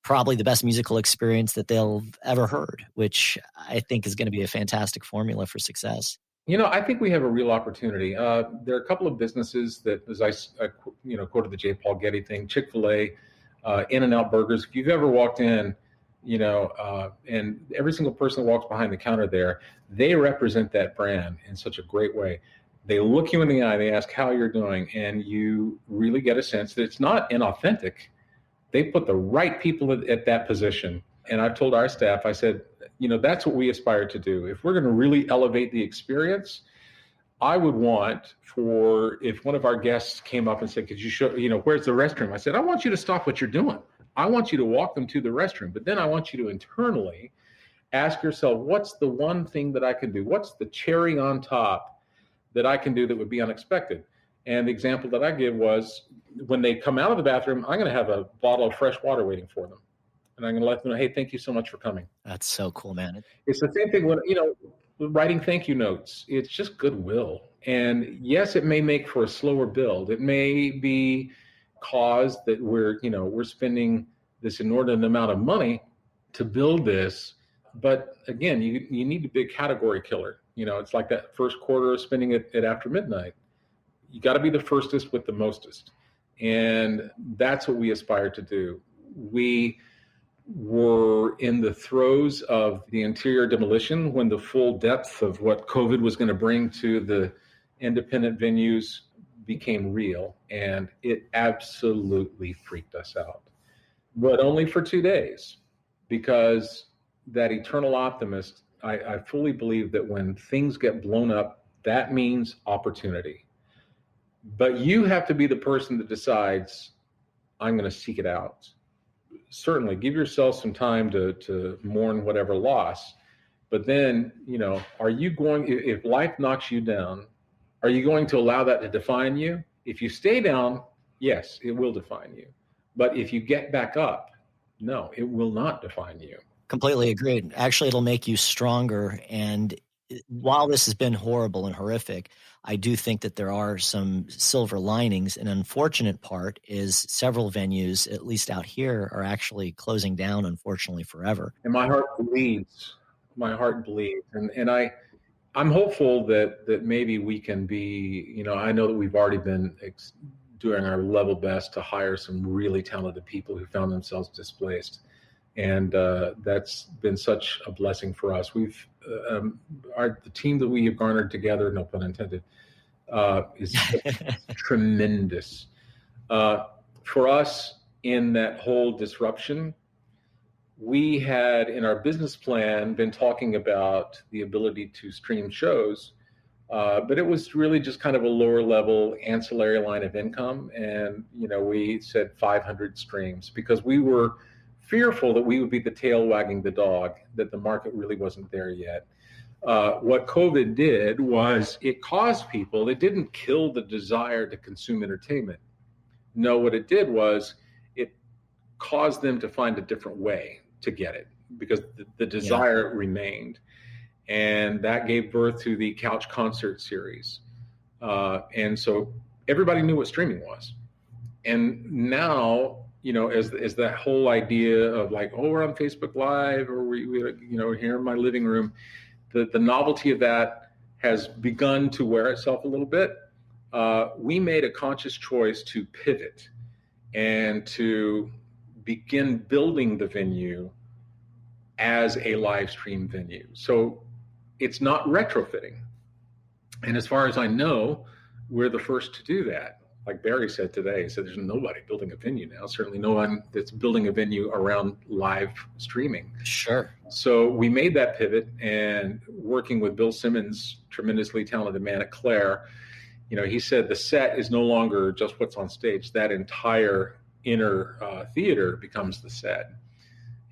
[SPEAKER 3] probably the best musical experience that they'll ever heard, which I think is going to be a fantastic formula for success.
[SPEAKER 4] I think we have a real opportunity. There are a couple of businesses that, as I quoted the J. Paul Getty thing, Chick-fil-A, In-N-Out Burgers. If you've ever walked in, and every single person that walks behind the counter there, they represent that brand in such a great way. They look you in the eye, they ask how you're doing, and you really get a sense that it's not inauthentic. They put the right people at that position. And I've told our staff, I said, that's what we aspire to do. If we're going to really elevate the experience, I would want if one of our guests came up and said, could you show, where's the restroom? I said, I want you to stop what you're doing. I want you to walk them to the restroom, but then I want you to internally ask yourself, what's the one thing that I can do? What's the cherry on top that I can do that would be unexpected? And the example that I give was, when they come out of the bathroom, I'm going to have a bottle of fresh water waiting for them. And I'm going to let them know, hey, thank you so much for coming.
[SPEAKER 3] That's so cool, man.
[SPEAKER 4] It's the same thing when, writing thank you notes. It's just goodwill. And yes, it may make for a slower build. It may be caused that we're spending this inordinate amount of money to build this. But again, you need to be a category killer. It's like that first quarter of spending it at after midnight. You got to be the firstest with the mostest. And that's what we aspire to do. We were in the throes of the interior demolition when the full depth of what COVID was going to bring to the independent venues became real, and it absolutely freaked us out. But only for 2 days, because that eternal optimist, I fully believe that when things get blown up, that means opportunity. But you have to be the person that decides, I'm going to seek it out. Certainly, give yourself some time to mourn whatever loss. But then, are you going, if life knocks you down, are you going to allow that to define you? If you stay down, yes, it will define you. But if you get back up, no, it will not define you.
[SPEAKER 3] Completely agreed. Actually, it'll make you stronger. And while this has been horrible and horrific, I do think that there are some silver linings. An unfortunate part is several venues, at least out here, are actually closing down, unfortunately, forever.
[SPEAKER 4] And my heart bleeds. And I'm hopeful that maybe we can be, I know that we've already been doing our level best to hire some really talented people who found themselves displaced. And that's been such a blessing for us. We've, the team that we have garnered together, no pun intended, is tremendous. For us, in that whole disruption, we had in our business plan been talking about the ability to stream shows, but it was really just kind of a lower level ancillary line of income. And, we said 500 streams because we were fearful that we would be the tail wagging the dog, that the market really wasn't there yet. What COVID did was it caused people, it didn't kill the desire to consume entertainment. No, what it did was it caused them to find a different way to get it because the desire remained. And that gave birth to the Couch Concert series. And so everybody knew what streaming was. And now, as that whole idea of like, oh, we're on Facebook Live or we here in my living room, the novelty of that has begun to wear itself a little bit. We made a conscious choice to pivot and to begin building the venue as a live stream venue. So it's not retrofitting. And as far as I know, we're the first to do that. Like Barry said today, he said there's nobody building a venue now, certainly no one that's building a venue around live streaming.
[SPEAKER 3] Sure.
[SPEAKER 4] So we made that pivot, and working with Bill Simmons, tremendously talented man at Claire, he said the set is no longer just what's on stage. That entire inner theater becomes the set.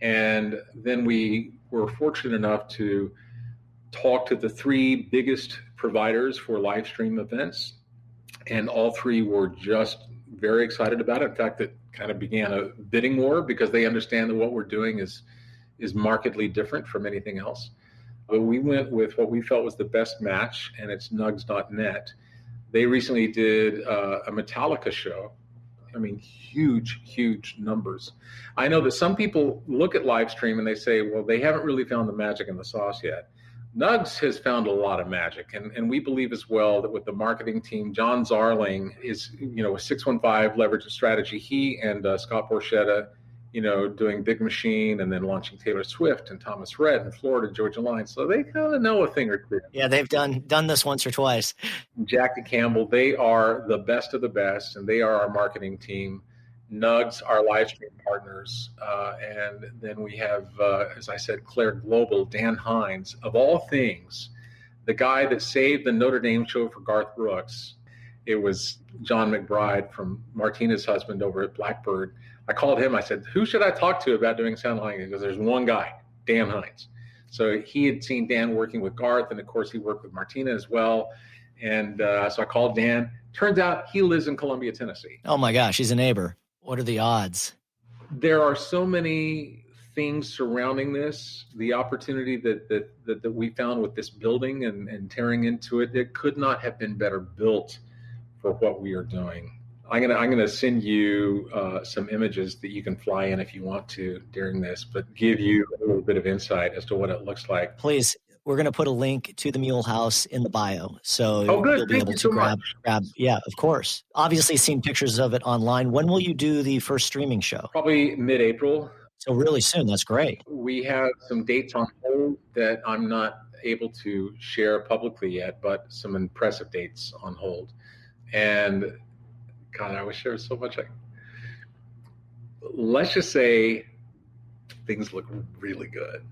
[SPEAKER 4] And then we were fortunate enough to talk to the three biggest providers for live stream events. And all three were just very excited about it. In fact, it kind of began a bidding war because they understand that what we're doing is markedly different from anything else. But we went with what we felt was the best match, and it's Nugs.net. They recently did a Metallica show. I mean, huge, huge numbers. I know that some people look at live stream and they say, well, they haven't really found the magic in the sauce yet. Nugs has found a lot of magic, and we believe as well that with the marketing team, John Zarling is, with 615 Leverage and Strategy, he and Scott Borchetta, doing Big Machine and then launching Taylor Swift and Thomas Rhett in Florida, Georgia Line. So they kind of know a thing or two.
[SPEAKER 3] Yeah, they've done this once or twice.
[SPEAKER 4] Jackie Campbell, they are the best of the best, and they are our marketing team. Nugs, our live stream partners. And then we have, as I said, Claire Global, Dan Hines, of all things, the guy that saved the Notre Dame show for Garth Brooks. It was John McBride from Martina's husband over at Blackbird. I called him. I said, who should I talk to about doing sound lighting? Because there's one guy, Dan Hines. So he had seen Dan working with Garth, and of course he worked with Martina as well. And so I called Dan. Turns out he lives in Columbia, Tennessee.
[SPEAKER 3] Oh my gosh, he's a neighbor. What are the odds?
[SPEAKER 4] There are so many things surrounding this. The opportunity that we found with this building and tearing into it, it could not have been better built for what we are doing. I'm gonna send you some images that you can fly in if you want to during this, but give you a little bit of insight as to what it looks like.
[SPEAKER 3] Please. We're going to put a link to the Mule House in the bio. So
[SPEAKER 4] you'll
[SPEAKER 3] be able to grab. Yeah, of course. Obviously seen pictures of it online. When will you do the first streaming show?
[SPEAKER 4] Probably mid-April.
[SPEAKER 3] So really soon. That's great.
[SPEAKER 4] We have some dates on hold that I'm not able to share publicly yet, but some impressive dates on hold. And God, I wish there was so much. Let's just say things look really good.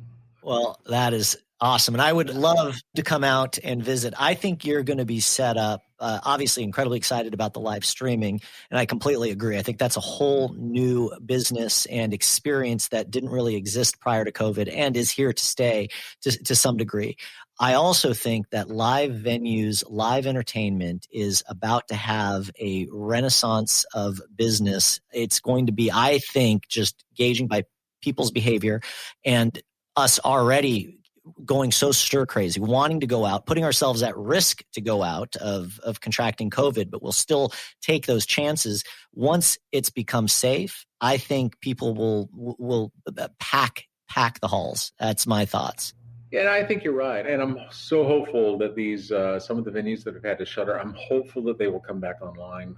[SPEAKER 3] Well, that is Awesome. And I would love to come out and visit. I think you're going to be set up, obviously incredibly excited about the live streaming. And I completely agree. I think that's a whole new business and experience that didn't really exist prior to COVID and is here to stay to some degree. I also think that live venues, live entertainment is about to have a renaissance of business. It's going to be, I think, just gauging by people's behavior and us already going so stir crazy, wanting to go out, putting ourselves at risk to go out of contracting COVID, but we'll still take those chances. Once it's become safe, I think people will pack the halls. That's my thoughts.
[SPEAKER 4] Yeah, I think you're right. And I'm so hopeful that these, some of the venues that have had to shutter, I'm hopeful that they will come back online,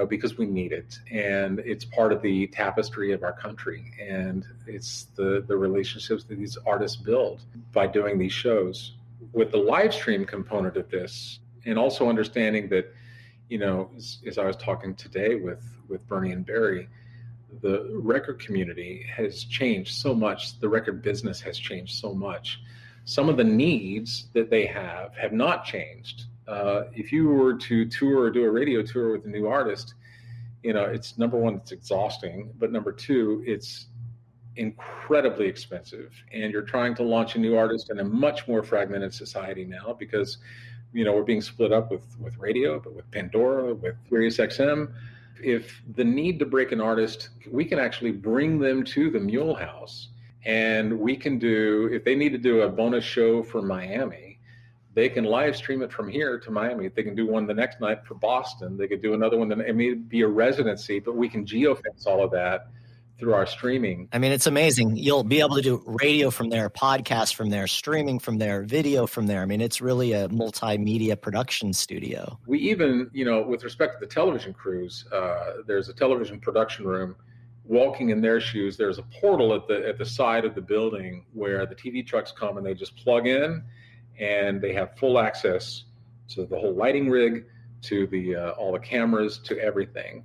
[SPEAKER 4] because we need it. And it's part of the tapestry of our country. And it's the relationships that these artists build by doing these shows. With the live stream component of this, and also understanding that, as I was talking today with Bernie and Barry, the record community has changed so much. The record business has changed so much. Some of the needs that they have not changed. If you were to tour or do a radio tour with a new artist, it's number one, it's exhausting, but number two, it's incredibly expensive. And you're trying to launch a new artist in a much more fragmented society now because, we're being split up with radio, but with Pandora, with Sirius XM. If the need to break an artist, we can actually bring them to the Mule House, and we can do, if they need to do a bonus show for Miami, they can live stream it from here to Miami. They can do one the next night for Boston. They could do another one. It may be a residency, but we can geofence all of that through our streaming.
[SPEAKER 3] I mean, it's amazing. You'll be able to do radio from there, podcast from there, streaming from there, video from there. I mean, it's really a multimedia production studio.
[SPEAKER 4] We even, with respect to the television crews, there's a television production room. Walking in their shoes, there's a portal at the side of the building where the TV trucks come and they just plug in, and they have full access to the whole lighting rig, to the all the cameras, to everything.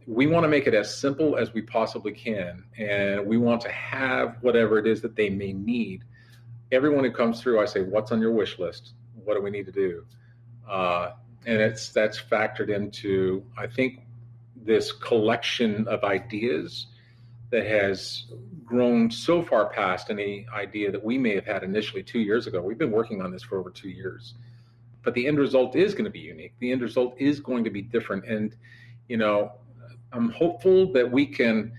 [SPEAKER 4] We want to make it as simple as we possibly can, and we want to have whatever it is that they may need. Everyone who comes through, I say, what's on your wish list? What do we need to do? And that's factored into, I think, this collection of ideas that has grown so far past any idea that we may have had initially 2 years ago. We've been working on this for over 2 years, but the end result is going to be unique. The end result is going to be different. And, I'm hopeful that we can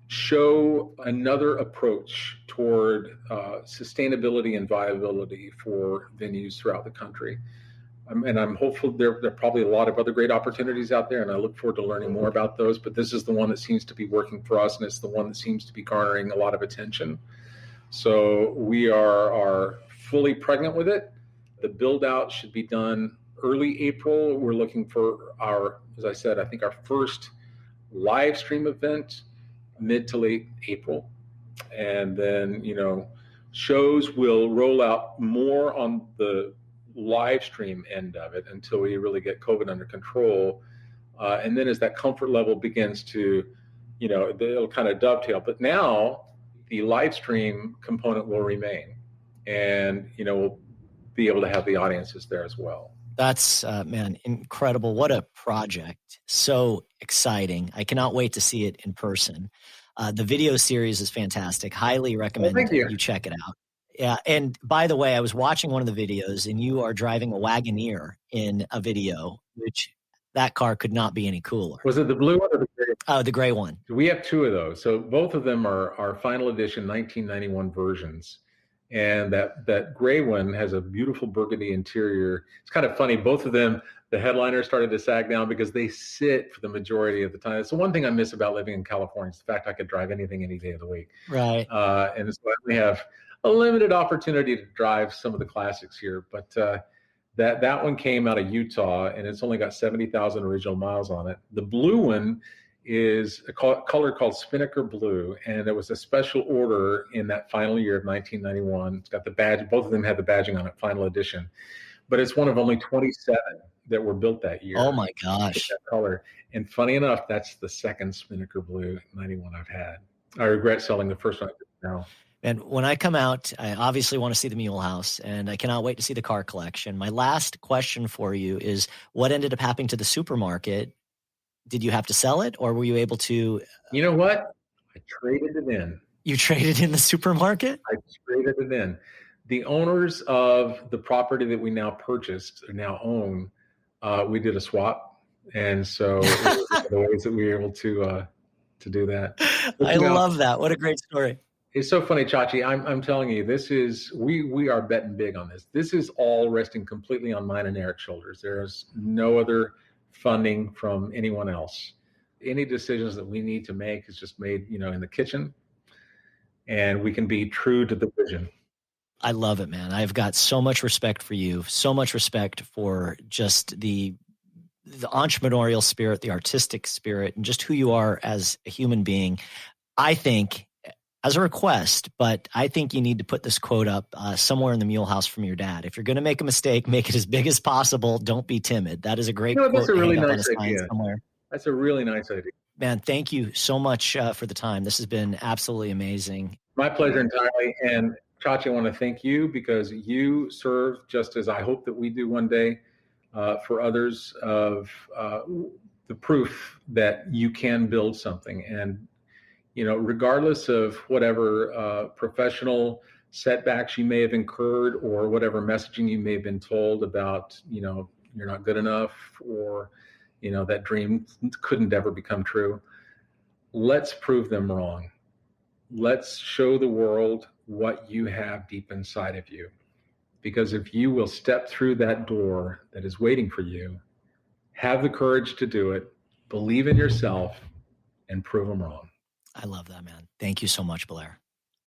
[SPEAKER 4] show another approach toward sustainability and viability for venues throughout the country. And I'm hopeful there are probably a lot of other great opportunities out there, and I look forward to learning more about those. But this is the one that seems to be working for us, and it's the one that seems to be garnering a lot of attention. So we are fully pregnant with it. The build out should be done early April. We're looking for as I said, I think our first live stream event mid to late April. And then, shows will roll out more on the live stream end of it until we really get COVID under control. And then as that comfort level begins to, it'll kind of dovetail. But now the live stream component will remain, and, we'll be able to have the audiences there as well.
[SPEAKER 3] That's, incredible. What a project. So exciting. I cannot wait to see it in person. The video series is fantastic. Highly recommend you check it out. Yeah. And by the way, I was watching one of the videos, and you are driving a Wagoneer in a video, which that car could not be any cooler.
[SPEAKER 4] Was it the blue one or the gray one?
[SPEAKER 3] Oh, the gray one.
[SPEAKER 4] We have two of those. So both of them are our final edition 1991 versions. And that gray one has a beautiful burgundy interior. It's kind of funny. Both of them, the headliner started to sag down because they sit for the majority of the time. It's the one thing I miss about living in California. It's the fact I could drive anything any day of the week.
[SPEAKER 3] Right.
[SPEAKER 4] And so we have a limited opportunity to drive some of the classics here. But that one came out of Utah, and it's only got 70,000 original miles on it. The blue one is a color called Spinnaker Blue, and it was a special order in that final year of 1991. It's got the badge. Both of them had the badging on it, final edition. But it's one of only 27 that were built that year.
[SPEAKER 3] Oh, my gosh.
[SPEAKER 4] That color. And funny enough, that's the second Spinnaker Blue 91 I've had. I regret selling the first one now.
[SPEAKER 3] And when I come out, I obviously want to see the Mule House, and I cannot wait to see the car collection. My last question for you is, what ended up happening to the supermarket? Did you have to sell it, or were you able to?
[SPEAKER 4] You know what? I traded it in.
[SPEAKER 3] You traded in the supermarket?
[SPEAKER 4] I traded it in. The owners of the property that we now purchased or now own, we did a swap. And so it was one of the ways that we were able to do that.
[SPEAKER 3] I love that. What a great story.
[SPEAKER 4] It's so funny, Chachi. I'm telling you, this is, we are betting big on this. This is all resting completely on mine and Eric's shoulders. There's no other funding from anyone else. Any decisions that we need to make is just made, in the kitchen, and we can be true to the vision.
[SPEAKER 3] I love it, man. I've got so much respect for you, so much respect for just the entrepreneurial spirit, the artistic spirit, and just who you are as a human being. I think, as a request, but I think you need to put this quote up somewhere in the Mule House from your dad. If you're going to make a mistake, make it as big as possible. Don't be timid. That is a great quote.
[SPEAKER 4] That's a really nice idea.
[SPEAKER 3] Somewhere.
[SPEAKER 4] That's a really nice idea.
[SPEAKER 3] Man, thank you so much for the time. This has been absolutely amazing.
[SPEAKER 4] My pleasure entirely. And Chachi, I want to thank you because you serve, just as I hope that we do one day, for others, of the proof that you can build something. And regardless of whatever professional setbacks you may have incurred or whatever messaging you may have been told about, you're not good enough, or, that dream couldn't ever become true, let's prove them wrong. Let's show the world what you have deep inside of you. Because if you will step through that door that is waiting for you, have the courage to do it, believe in yourself, and prove them wrong.
[SPEAKER 3] I love that, man. Thank you so much, Blair.